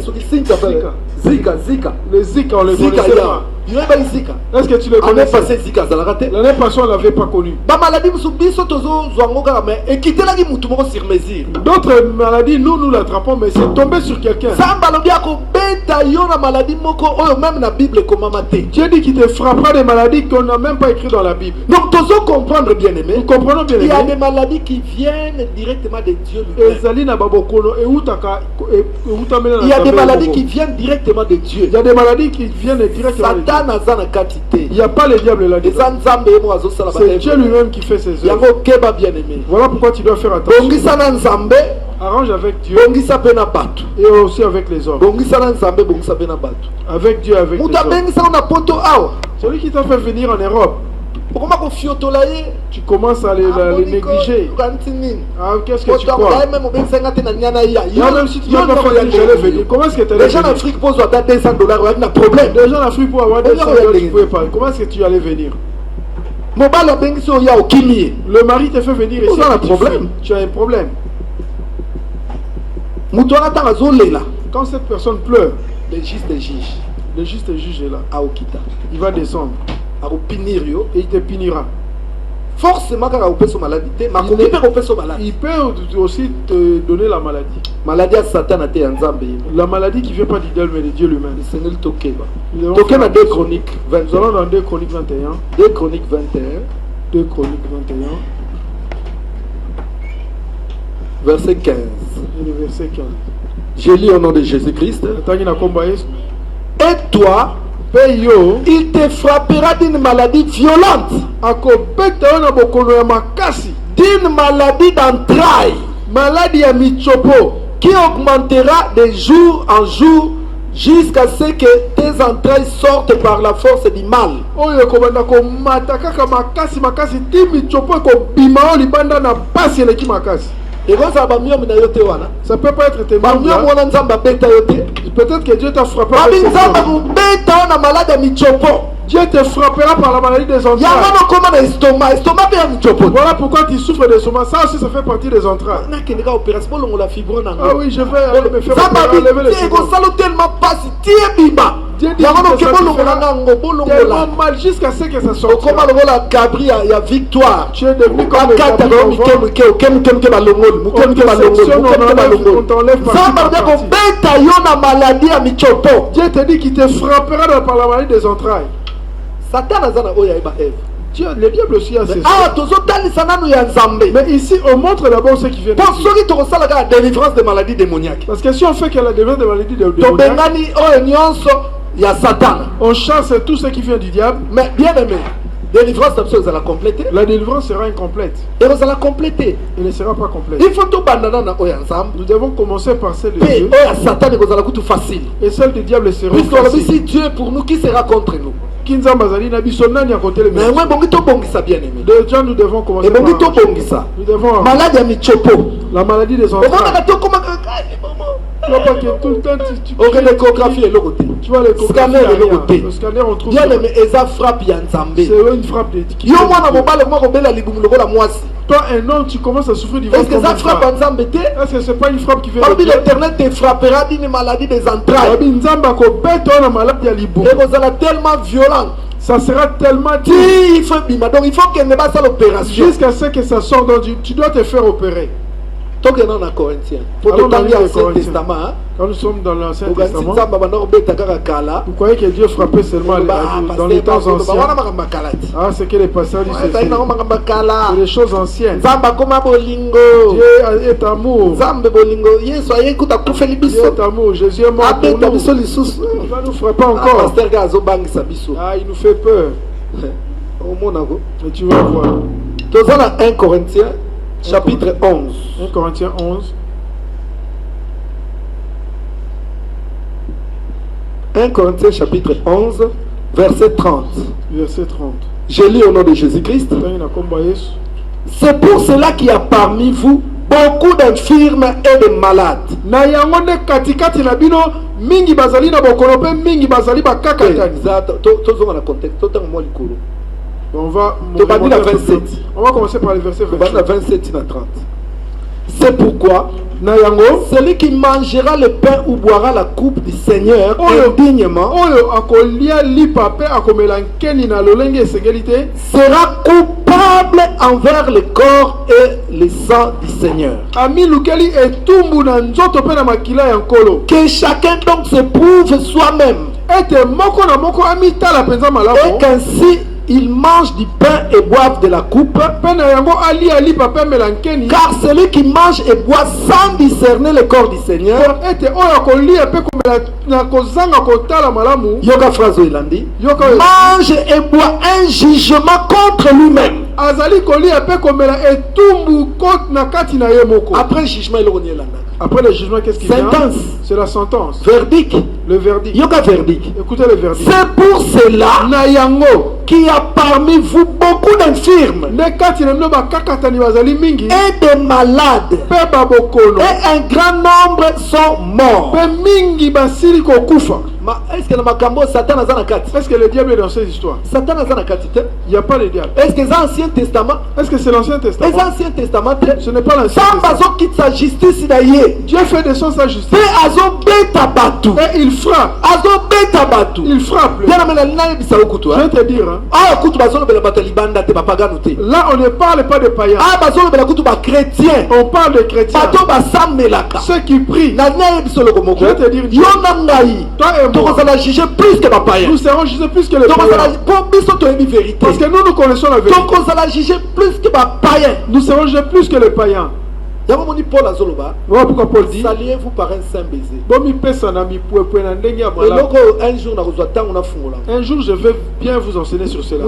Le Zika, on ne le connaissait pas. Est-ce que tu le connais? L'année passée, on ne l'avait pas connu. D'autres maladies, nous l'attrapons, mais c'est tombé sur quelqu'un. Dieu dit qu'il te frappera des maladies qu'on n'a même pas écrit dans la Bible. Donc, tu dois comprendre bien aimé. Nous comprenons bien aimé. Il y a des maladies qui viennent directement de Dieu lui-même. Il y a des maladies qui viennent directement de Dieu. Il y a des maladies qui viennent directement de Dieu. Il n'y a pas le diable là-dedans. C'est Dieu lui-même qui fait ses œuvres. Voilà pourquoi tu dois faire attention. Arrange avec Dieu et aussi avec les hommes. Avec Dieu, avec les hommes. Celui qui t'a fait venir en Europe, tu commences à les négliger. Qu'est-ce que tu crois? Même si tu n'as pas fait venir, j'allais venir. Comment est-ce que tu allais venir? Les gens en Afrique posent $200, un problème. Les gens en Afrique pour avoir $200, tu ne pouvais pas. Comment est-ce que tu allais venir? Le mari te fait venir ici. Tu as un problème. Quand cette personne pleure, le juste juge est là. Il va descendre. Et il te punira. forcément quand on peut maladie, il peut aussi te donner la maladie. Maladie à Satan a été en Zambie. La maladie qui ne vient pas du diable mais de Dieu lui-même. Le Seigneur toqué. Toqué dans 2 Chroniques 21. Nous allons dans 2 Chroniques 21. 2 Chroniques 21. 2 Chroniques 21. Verset 15. Et le verset 15. Je lis au nom de Jésus-Christ. Et toi, il te frappera d'une maladie violente, d'une maladie d'entrailles, maladie à michopo, qui augmentera de jour en jour jusqu'à ce que tes entrailles sortent par la force du mal. Ça peut pas être tes membres. Peut-être que Dieu t'a frappé. Dieu te frappera par la maladie des entrailles. Voilà pourquoi tu souffres d'estomac. Ça aussi, ça fait partie des entrailles. Ah oui, je vais me faire enlever les fibromes. Dieu dit tellement mal jusqu'à ce que ça sorte. Il y a victoire. Tu es devenu comme Dieu te dit qu'il te frappera par la maladie des entrailles. Satan Dieu, le diable aussi a ses mais ici on montre d'abord ce qui vient de la délivrance des maladies démoniaques. Parce que si on fait que la délivrance des maladies démoniaques, on chasse tout ce qui vient du diable. Mais bien aimé, délivrance vous allez compléter. La délivrance sera incomplète. Et vous allez compléter. Elle ne sera pas complète. Il faut tout banana ensemble. Nous devons commencer par celle de Dieu. Satan vous allez tout facile. Et celle du diable sera facile. Si Dieu est pour nous, qui sera contre nous? Mais déjà nous devons commencer par nous devons la maladie des entrailles. Tu vois pas que tout le temps tu vois l'échographie, le scanner on trouve c'est une frappe de qui toi un homme tu commences à souffrir du ventre. Est-ce que ça frappe ensemble? Est-ce que c'est pas une frappe qui vient de l'Éternel te frappera d'une maladie des entrailles. Et vous allez tellement violent. Ça sera tellement dur. Donc il faut qu'elle ne passe pas l'opération. Jusqu'à ce que ça sorte. Donc tu dois te faire opérer. Tant que dans Corinthiens. Pour te dans l'Ancien Testament. Quand nous sommes dans l'Ancien Testament, vous croyez que Dieu frappait seulement dans les temps anciens? Ah, c'est que les passages c'est les choses anciennes. Dieu est amour. Dieu est amour. Jésus est mort pour nous. Il va nous frapper encore. Ah, il nous fait peur. Et tu vas voir. Dans 1 Corinthiens, chapitre 11. 1 Corinthiens 11. 1 Corinthiens chapitre 11, verset 30. Verset 30. Je lis au nom de Jésus-Christ. C'est pour cela qu'il y a parmi vous beaucoup d'infirmes et de malades. On va commencer par le verset 27 à 30. C'est pourquoi celui qui mangera le pain ou boira la coupe du Seigneur indignement sera coupable envers le corps et le sang du Seigneur. Que chacun donc se prouve soi-même, et qu'ainsi ils mangent du pain et boivent de la coupe. Car celui qui mange et boit sans discerner le corps du Seigneur, Yoga phrase Ilandi, mange et boit un jugement contre lui-même. Après le jugement, après le jugement, qu'est-ce qui vient? C'est la sentence. Verdict. Le verdict. Yoga verdict. Écoutez le verdict. C'est pour cela qu'il y a parmi vous beaucoup d'infirmes et de malades, et un grand nombre sont morts. Est-ce que le diable est dans ces histoires? Il n'y a pas de diable. Est-ce que c'est l'Ancien Testament? Est-ce que c'est l'Ancien Testament? Ce n'est pas l'Ancien Testament. Dieu fait descendre sa justice. Et il frappe. Il frappe. Je vais te dire. Là, on ne parle pas de païens. On parle de chrétiens. Ceux qui prient. Je vais te dire. Toi et moi. Nous serons jugés plus que les païens. Parce que nous connaissons la vérité. Nous serons jugés plus que les païens. Voilà pourquoi Paul dit saluez-vous par un saint baiser. Un jour je vais bien vous enseigner sur cela.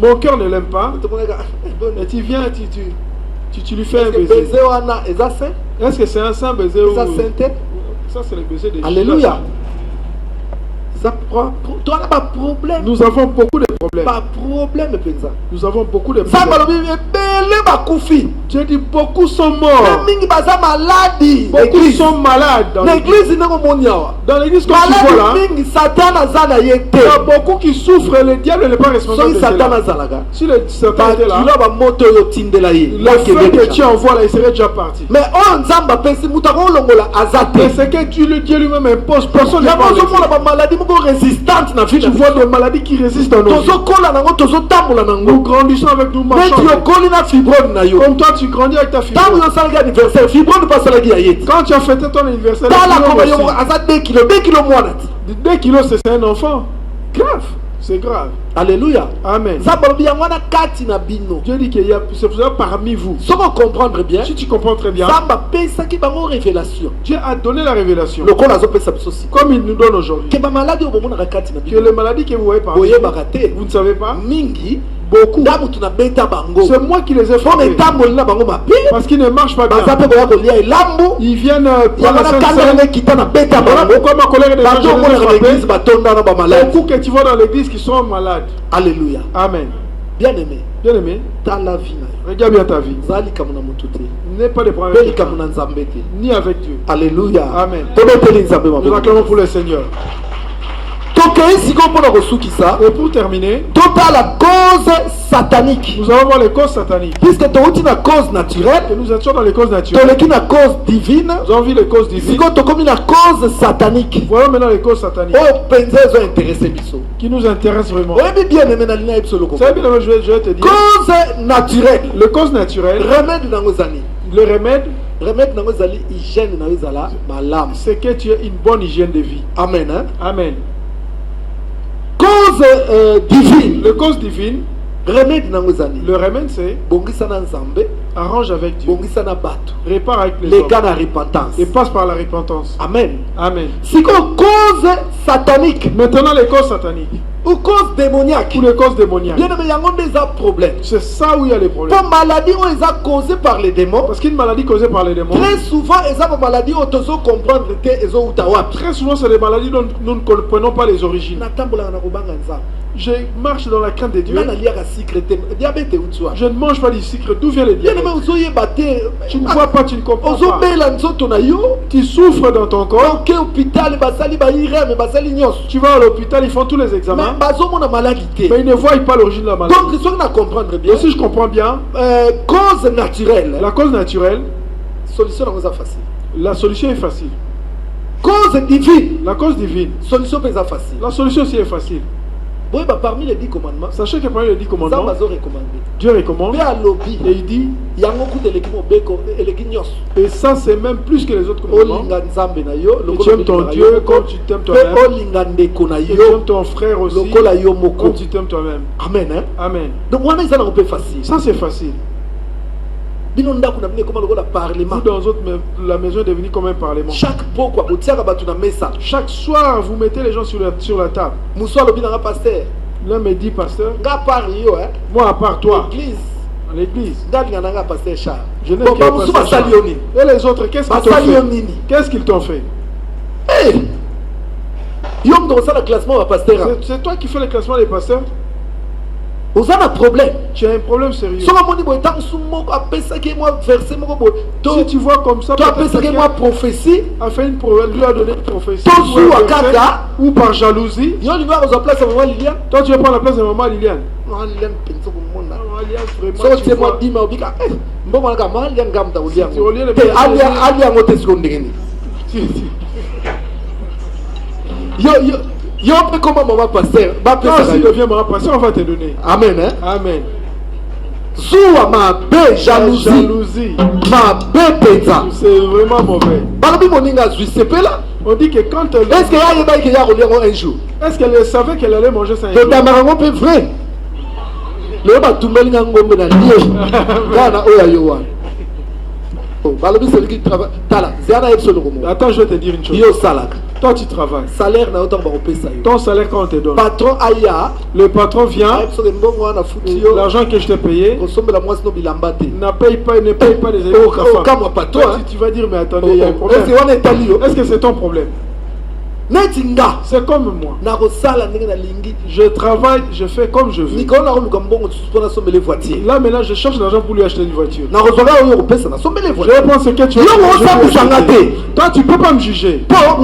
Mon cœur ne l'aime pas. Et tu viens, tu lui fais un baiser. Est-ce que c'est un saint baiser ou... Ça c'est le baiser des Alléluia. Nous avons beaucoup de problèmes. Pas problème, nous avons beaucoup de problèmes. J'ai dit beaucoup sont morts. Beaucoup sont malades dans l'église. Dans l'église comme tu vois là, il y a beaucoup qui souffrent et le diable n'est pas responsable de cela. Si le Satan était là, la feu que tu envoies là, il serait déjà parti. Mais c'est que Dieu lui-même impose. Personne ne peut résistante. Tu vois des maladies qui résistent en nous. Nous grandissons avec nous marchons. Comme toi tu grandis avec ta fibrome. Quand tu as fêté ton anniversaire, 2 kilos c'est un enfant. Grave. C'est grave. Alléluia. Amen. Dieu dit qu'il y a parmi vous. Si on comprendre bien, si tu comprends très bien, Dieu a donné la révélation. Comme il nous donne aujourd'hui. Que les maladies que vous voyez parmi vous, vous ne savez pas. Beaucoup. C'est moi qui les ai formés. Parce qu'ils ne marchent pas bien. Ils viennent prendre la Sainte-Seine. Voilà pourquoi ma colère est déjà beaucoup que tu vois dans l'église qui sont malades. Alléluia. Amen. Bien-aimé. Bien-aimé. Regarde bien ta vie. N'est pas de problème. Ni avec Dieu. Alléluia. Amen. Nous acclamons pour le Seigneur. Et pour terminer, la cause satanique. Nous allons voir les causes sataniques. Puisque tu as une cause naturelle, et nous étions dans les causes naturelles. Tu as une cause divine. Nous avons vu les causes divines. Tu as une cause satanique. Voilà maintenant les causes sataniques. Qui nous intéressent vraiment. C'est bien, je vais te dire. Cause naturelle. Le cause naturel. Remède dans nos années. Le remède. Remède dans nos années, hygiène dans nos années. C'est que tu as une bonne hygiène de vie. Amen. Hein? Amen. Cause divine. Le cause divine. Remède dans nos années. Le remède c'est arrange avec Dieu. Répare avec les hommes. Repentance. Et passe par la repentance. Amen. Amen. C'est une cause satanique. Maintenant les causes sataniques. Ou cause démoniaque. Ou les causes démoniaques. Bien mais il y a des problèmes. C'est ça où il y a les problèmes. Pour maladie où ils ont causé par les démons. Parce qu'une maladie causée par les démons. Très souvent ils ont des maladies où ils ont comprendre que ils ont très souvent c'est des maladies dont nous ne comprenons pas les origines. Je marche dans la crainte de Dieu. Je ne mange pas du sucre. D'où vient le diabète? Tu ne vois pas, tu ne comprends pas. Tu souffres dans ton corps. Tu vas à l'hôpital, ils font tous les examens. Mais ils ne voient pas l'origine de la maladie. Donc, si je comprends bien, cause naturelle. La cause naturelle, solution facile. La solution est facile. Cause divine. La cause divine. Solution est facile. La solution aussi est facile. Parmi les 10 commandements, sachez que parmi les 10 commandements, Dieu recommande. Et il dit, et ça c'est même plus que les autres commandements. Et tu aimes ton Dieu comme tu t'aimes toi-même. Et tu aimes ton frère aussi comme tu t'aimes toi-même. Amen. Hein? Amen. Donc ça c'est facile. Vous dans la maison est devenue comme un parlement. Chaque soir, vous mettez les gens sur la table. L'un me dit, pasteur, moi à part toi, l'église, je n'ai que pasteur. Et les autres, qu'est-ce qu'ils t'ont fait? Qu'est-ce qu'ils t'ont fait? C'est toi qui fais le classement des pasteurs. Vous avez un problème. Tu as un problème sérieux. Si tu vois comme ça, tu as moi prophétie, a fait une lui a donné une prophétie. Ou par jalousie. Toi tu vas prendre la place de maman Liliane. Yo, comment maman pasteur? Quand tu deviens maman pasteur, on va te donner. Amen. Hein? Amen. Soua ma bé jalousie. Ma bé péta. C'est vraiment mauvais. Barbie moninga c'est là. On dit que quand elle... Est-ce qu'il y a des gens qui ont un jour? Est-ce qu'elle savait qu'elle allait manger ça un jour? Le tamarango peut vrai. Le ba tumeli ngombe na lié. Kana oya yowa. Oh, Barbie c'est qui travaille. Tala, ziana epsolo komo. Attends, je vais te dire une chose. Yo salak. Toi tu travailles. Salaire na autant ba opesa yo. Ton salaire quand on te donne. Patron aya, le patron vient. L'argent que je t'ai payé. Ne paye pas les éléments de ta femme. Toi, tu vas dire mais attendez, il y a un problème. Est-ce que c'est ton problème? C'est comme moi. Je travaille, je fais comme je veux. Là maintenant, je cherche l'argent pour lui acheter une voiture. Je pense que tu veux. Toi, tu peux pas me juger. Parce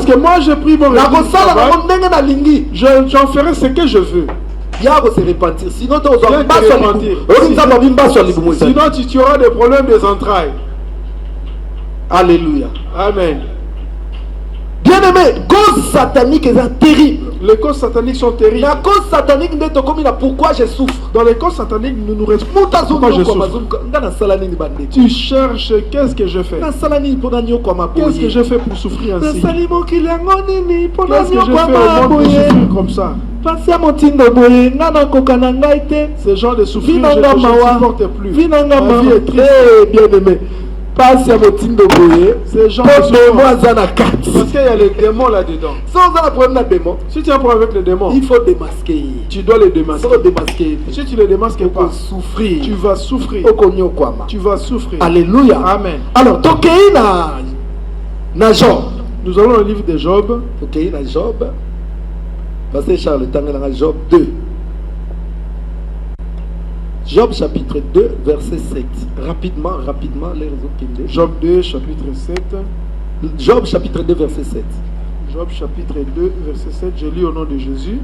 que moi, j'ai pris mon revenu. J'en ferai ce que je veux. Sinon, tu auras des problèmes des entrailles. Alléluia. Amen. Bien aimé, causes sataniques sont terribles. Les causes sataniques sont terribles. La cause satanique n'est pas comme pourquoi je souffre. Dans les causes sataniques, nous nous restons. Pourquoi je souffre? Tu cherches qu'est-ce que je fais? Qu'est-ce que je fais pour souffrir ainsi? Qu'est-ce que je fais au monde pour souffrir comme ça? Ce genre de souffrance, je ne supporte plus. Ma vie est triste. Bien aimé. Passe à votre tindo boye. Ces gens parce qu'il y a les démons là-dedans. Si tu as un problème avec les démons, il faut démasquer. Tu dois les démasquer. Si tu les démasques pas, souffrir. Tu vas souffrir. Tu vas souffrir. Alléluia. Amen. Alors, tokei na Job. Nous allons au livre de Job. Tokei na Job. Pasteur Charles Tangela Job 2. Job chapitre 2, verset 7. Rapidement, les réseaux qui me Job 2, chapitre 7. Job chapitre 2, verset 7. Job chapitre 2, verset 7. Je lis au nom de Jésus.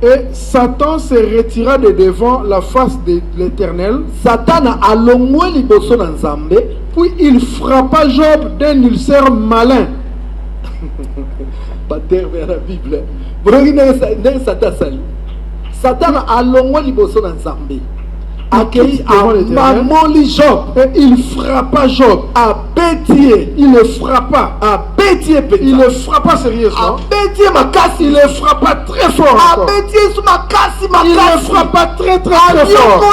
Et Satan se retira de devant la face de l'Éternel. Satan a longwe liboso na Nzambe. Puis il frappa Job d'un ulcère malin. Pater vers la Bible. Satan a longwe liboso na Nzambe. Accueilli à Mamoli Job. Et il frappa Job. À Bétier. Il le frappa. À Bétier. Il le frappa sérieusement. À Bétier Makassi. Il le frappa très fort. À Bétier Makassi. Il le frappa très fort.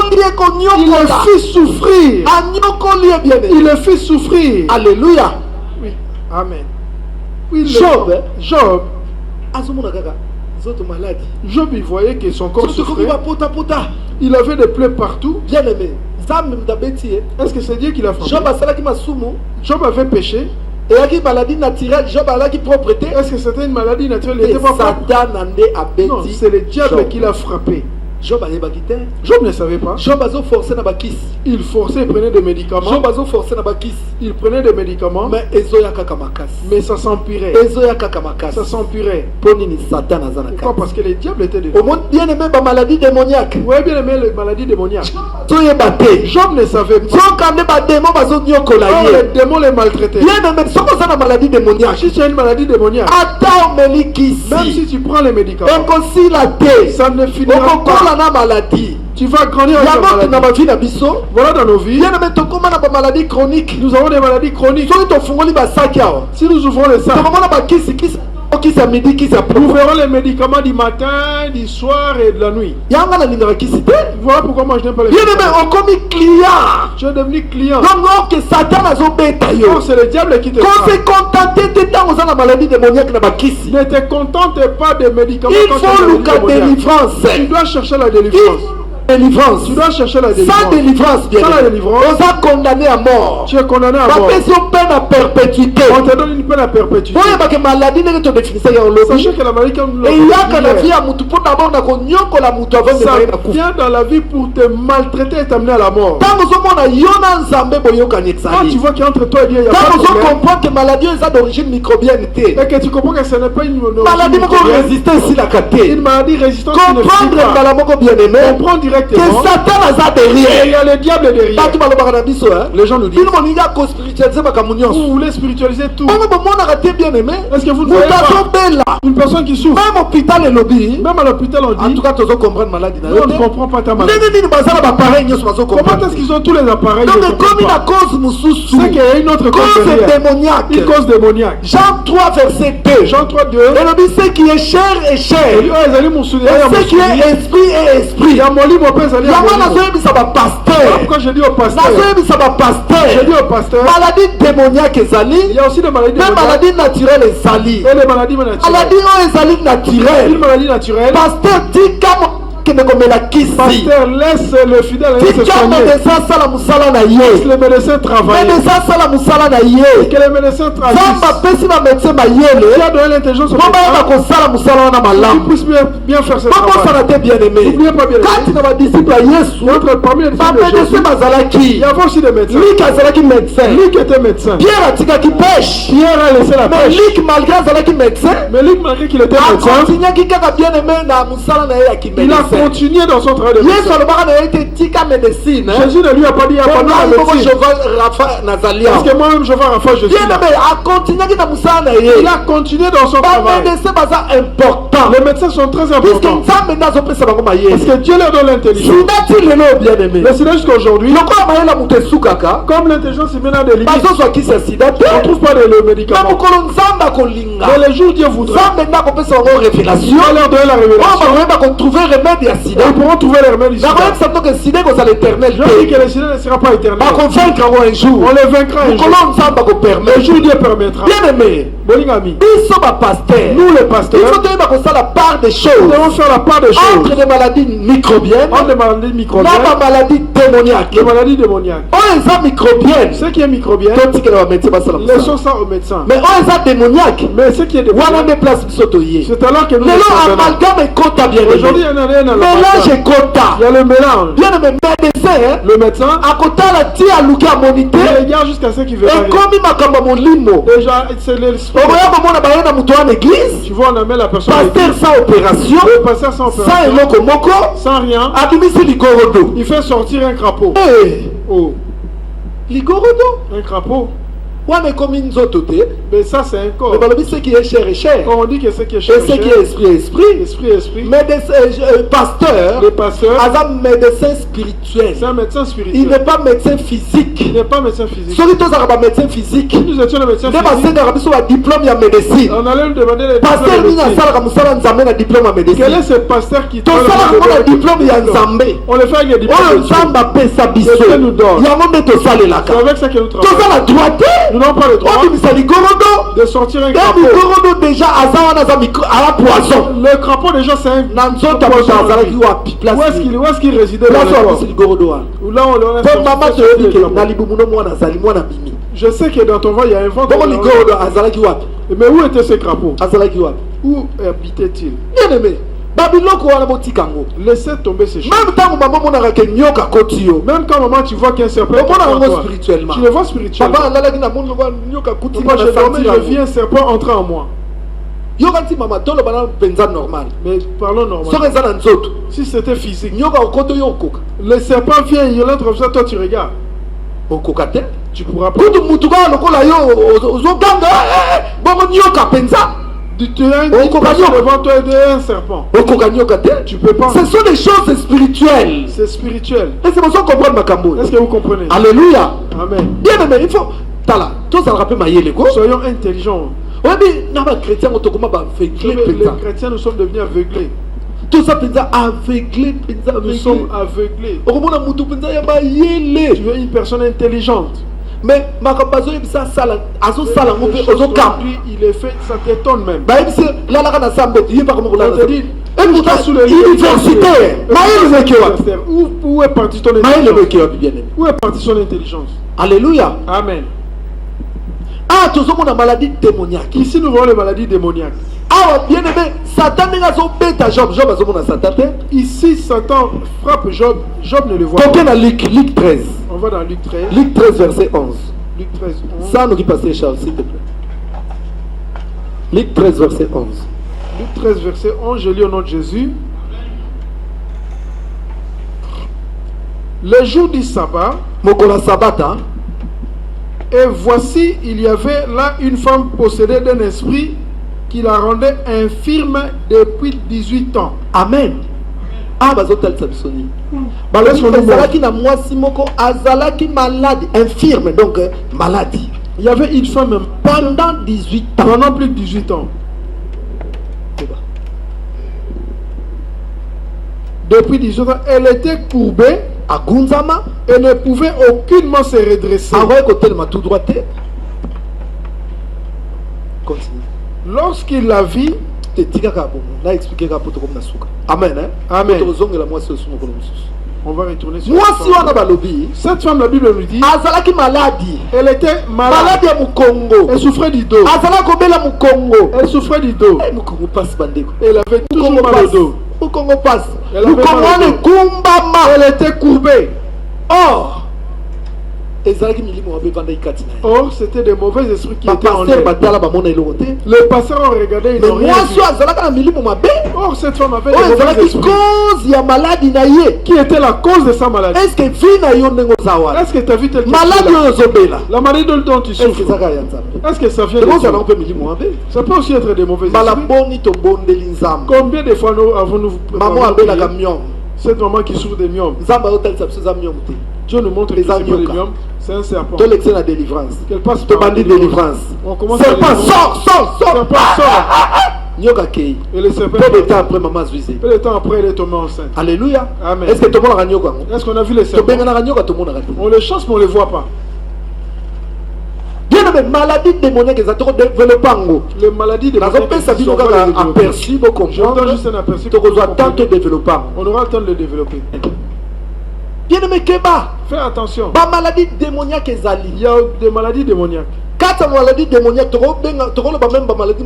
Il le fit souffrir. Il le fit souffrir. Alléluia. Oui. Amen. Oui, Job. Job, il voyait que son corps souffrait. Il avait des plaies partout. Bien aimé. Est-ce que c'est Dieu qui l'a frappé? Job avait péché. Et il y a une maladie naturelle. Job a une propreté. Est-ce que c'était une maladie naturelle? Il était pas propre. Non, c'est le diable qui l'a frappé. Job ne savait pas. Job a forcé na bakis. Il forçait, il prenait des médicaments. Job a forcé na bakis. Il prenait des médicaments. Mais ça s'empirait. Ça s'empirait. Pourquoi? Parce que le diable était dedans. Au monde bien aimé ma maladie démoniaque. Oui, bien aimé la maladie démoniaque. Job ne savait pas. Les démons les maltraitaient. Bien aimé, si tu as une maladie démoniaque. Si tu as une maladie démoniaque. Même si tu prends les médicaments. Ça ne finira pas. Maladie. Tu vas grandir avec la maladie. Voilà dans nos vies. Maladie chronique. Nous avons des maladies chroniques. Si nous ouvrons les sacs, nous verrons les médicaments du matin, du soir et de la nuit. Voilà pourquoi moi je n'aime pas les médicaments. Tu es devenu client. Donc c'est le diable qui te frappe. Ne te contente pas des médicaments. Il faut la délivrance. Tu dois chercher la délivrance. Délivrance. Tu dois chercher la délivrance. Sans délivrance, bien. Sans la délivrance, on est condamné à mort. Tu es condamné à mort. Peine à perpétuité. On te donne une peine à perpétuité. Sachez que la maladie ça vient dans la vie pour te maltraiter et t'amener à la mort. Quand tu vois qu'entre toi et Dieu, il y a pas de problème. Comprendre que maladie est d'origine microbienne. Et que tu comprends que ce n'est pas une maladie microbienne. résistante. Une maladie résistante. Comprendre bien aimé. Comprendre indirectement que Satan a derrière. il y a le diable derrière. Les gens nous disent vous voulez spiritualiser tout. Est-ce que vous ne voyez pas une personne qui souffre? Même hôpital et lobby. Même à l'hôpital on dit. En tout cas, tu comprends maladie. On ne comprend pas ta maladie. Comment est-ce qu'ils ont tous les appareils? Donc comme il a cause moussoussou. C'est qu'il y a une autre cause démoniaque. Une cause démoniaque. Jean 3 verset 2. Jean 3 2. Et lobby ce qui est chair est chair. Et ce qui est esprit est esprit. Quand je dis au pasteur, je dis au pasteur, maladie démoniaque ezali. Il y a aussi des maladies démoniaques. Maladie naturelle ezali. Et les maladies naturelles. Maladie ezali naturelle. Une maladie naturelle. Pasteur dit comme pasteur laisse le fidèle se soigner. Laisse le médecin travailler. Et que le médecin travaille. Il a donné l'intelligence au médecin. Il puisse bien faire ce travail. N'oubliez pas bien aimé. Parmi les disciples de Jésus, il y avait aussi des médecins. Luc était médecin. Pierre a laissé la pêche. Mais Luc, malgré qu'il était médecin, il a continué dans son travail de médecin. Jésus ne lui a pas dit pendant la médecine. Parce que moi-même je vois Raphaël Jésus. Il a continué dans son travail. Les médecins sont très importants. Parce que Dieu leur donne l'intelligence. Mais c'est jusqu'à aujourd'hui. Comme l'intelligence est maintenant de l'Église, on ne trouve pas de médicaments. Mais le jour où Dieu voudra, il va leur donner la révélation. Ils pourront trouver les remèdes ici. Je dis que le sida ne sera pas éternel. On les vaincra un jour. Le jour où Dieu permettra. Bolingami, nous les pasteurs, nous devons faire la part des choses entre les maladies microbiennes et les maladies démoniaques. Les maladies démoniaques. Ce qui est microbien, laissons ça au médecin. Mais mais ce qui est démoniaque, c'est alors que nous aujourd'hui il y en a rien à mélange et quota. Il y a le mélange. Bien le médecin, le médecin, à côté la tia Luka monité, il regarde jusqu'à ce qu'il veut. Et comme il m'a comme limo. Déjà, c'est l'esprit. Tu vois, on amène la personne. Pasteur sans opération. Le pasteur sans opération. Sans rien. Il fait sortir un crapaud. Oh. Ligorodo. Un crapaud. Mais ça c'est un corps. Mais ce qui est chair est chair. Quand on dit que ce qui est chair et ce qui est esprit est esprit. Esprit est esprit. Mais pasteur. Le pasteur. C'est un médecin spirituel. C'est un médecin spirituel. Il n'est pas médecin physique. Il n'est pas médecin physique. Celui qui est médecin physique. Nous étions le médecin physique. Diplôme en médecine. On allait lui demander le pasteur diplôme en médecine. Quel est ce pasteur qui donne le diplôme en Zambé? On le fait avec des diplômes. C'est que nous donne. C'est avec ça que nous travaillons. Nous n'avons pas le droit de sortir un crapaud. Déjà, à la poisson. Le crapaud déjà c'est un poisson. Où est-ce qu'il résidait dans le corps? Là on le je sais que dans ton ventre il y a un ventre. Mais où était ce crapaud? Où habitait-il? Bien aimé. Laissez tomber ces choses. Même quand maman tu vois qu'un serpent spirituellement. Tu le vois spirituellement. Moi je vis un serpent entrer en moi. Mais parlons normal. Si c'était physique, le serpent vient, il entre comme ça, toi tu regardes. Tu pourras pas. Tu as un devant toi un serpent. Tu peux pas. Ce sont des choses spirituelles. C'est spirituel. Et c'est pour ça qu'on comprend ma Est-ce que vous comprenez? Alléluia. Amen. Bien aimé, il faut. Soyons intelligents. Les chrétiens, nous sommes devenus aveuglés. Tout ça aveuglé. Nous sommes aveuglés. Tu es une personne intelligente. Mais aujourd'hui, il est fait, ça t'étonne même. Où est parti ton intelligence? Où est parti son intelligence? Alléluia. Amen. Ah, tout le monde a maladie démoniaque. Ici, nous voyons les maladies démoniaques. Ah, bien aimé, Satan n'a Job. Job a Satan. Ici, Satan frappe Job. Job ne le voit pas. Combien dans Luc 13? On va dans Luc 13. Luc 13, verset 11. Luc 13, 11. Ça, nous qui passons, Charles, s'il te plaît. Luc 13, verset 11. Luc 13, verset 11, je lis au nom de Jésus. Le jour du sabbat, et voici, il y avait là une femme possédée d'un esprit qui la rendait infirme depuis 18 ans. Amen. Malade, infirme, donc maladie. Il y avait une femme pendant 18 ans. Pendant plus de 18 ans. Depuis 18 ans, elle était courbée à Gunzama et ne pouvait aucunement se redresser. Lorsqu'il la vit, Amen. Amen. On va retourner sur cette femme, la Bible nous dit, elle était malade. Elle souffrait du dos. Elle souffrait du dos. Elle avait toujours mal au dos. Elle était courbée. Or, c'était des mauvais esprits qui étaient en elle. Les pasteurs ont regardé, ils n'ont rien vu. Or, cette femme avait des mauvais esprits. Qui était la cause de sa maladie? Est-ce que ta vie telle que la maladie dont tu souffres, est-ce que ça vient de ça? Ça peut aussi être des mauvais esprits. Combien de fois avons-nous cette maman qui souffre des myomes? Dieu nous montre les myomes. C'est un serpent. La délivrance. Qu'elle passe par la délivrance. On commence serpent, sort. Et le serpent. Peu de temps après, maman Zuizé. Peu de temps après, elle est tombée enceinte. Alléluia. Amen. Est-ce que tout le monde a gagné? Est-ce qu'on a vu les serpents? On les chasse, mais on ne les voit pas. Bien les maladies démoniaques, elles ont développé. Les maladies démoniaques, aperçu, j'entends juste un aperçu. On aura le temps de le développer. Bien aimé Keba, fais attention. Maladie démoniaque, il y a des maladies démoniaques. Quatre maladies démoniaques, tu as même maladie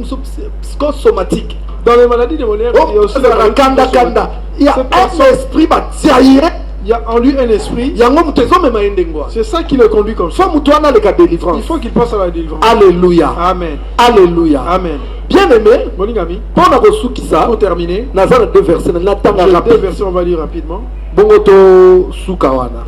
psychosomatique. Dans les maladies démoniaques, il y a aussi il y a un esprit il y a en lui un esprit. C'est ça qui le conduit comme ça. Il faut qu'il passe à la délivrance. Alléluia. Amen. Alléluia. Amen. Bien aimé, pour terminer, deux versets, on va lire rapidement. Et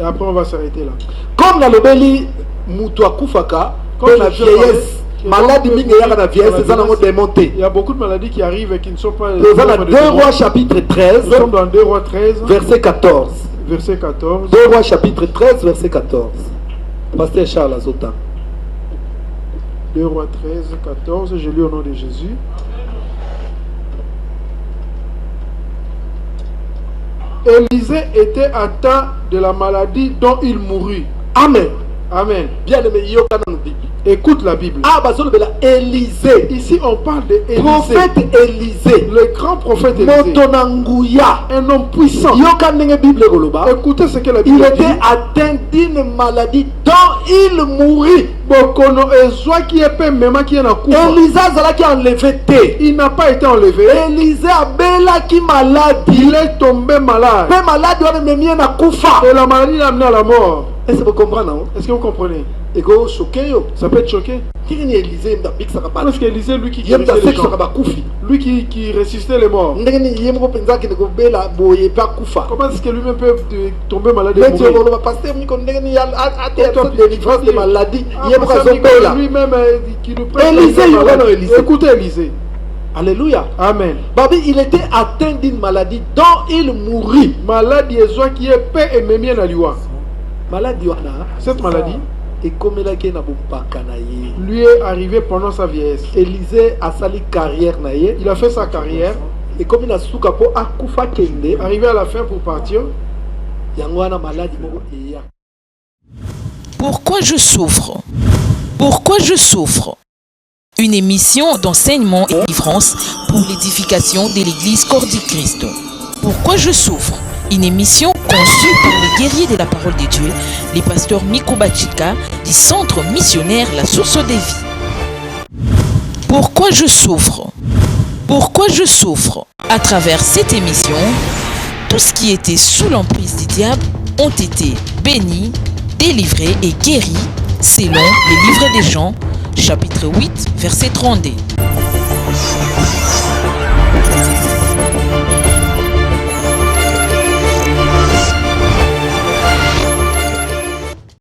après on va s'arrêter là. Comme la lobeli mutuakufaka, comme la vieillesse. Maladie il y a beaucoup de maladies qui arrivent et qui ne sont pas. Nous sommes dans 2 Rois chapitre 13. Nous sommes dans 2 Rois 13. Verset 14. Verset 14. 2 Rois chapitre 13, verset 14. Pasteur Charles Azota. 2 Rois 13, 14. Je lis au nom de Jésus. Élisée était atteint de la maladie dont il mourut. Amen. Amen. Bien aimé, écoute la Bible. Élisée. Ici on parle de Élisée. Prophète Élisée. Le grand prophète Élisée. Un homme puissant. Écoutez ce que la Bible dit. Il était atteint d'une maladie dont il mourit. Il n'a pas été enlevé. Élisée a malade. Il est tombé malade. Et la maladie l'a amené à la mort. Est-ce que vous comprenez? Est-ce que vous comprenez? Ça peut être choqué. Parce qu'Élisée, lui qui guérissait les gens, lui qui ressuscitait les morts, comment est-ce que lui-même peut tomber malade et mourir? Lui-même qui nous prête. Écoutez Élisée. Alléluia. Amen. Il était atteint d'une maladie dont il mourut. Maladie qui est paix et même cette maladie lui est arrivé pendant sa vieillesse. Élisée a sali carrière. Il a fait sa carrière. Et comme il a arrivé à la fin pour partir. Pourquoi je souffre? Pourquoi je souffre? Une émission d'enseignement et de délivrance pour l'édification de l'Église Corps du Christ. Pourquoi je souffre? Une émission conçue par les guerriers de la parole de Dieu, les pasteurs Miko Bachika du centre missionnaire La Source des Vies. Pourquoi je souffre? Pourquoi je souffre? À travers cette émission, tout ce qui était sous l'emprise du diable ont été bénis, délivrés et guéris selon le livre des Jean, chapitre 8, verset 32.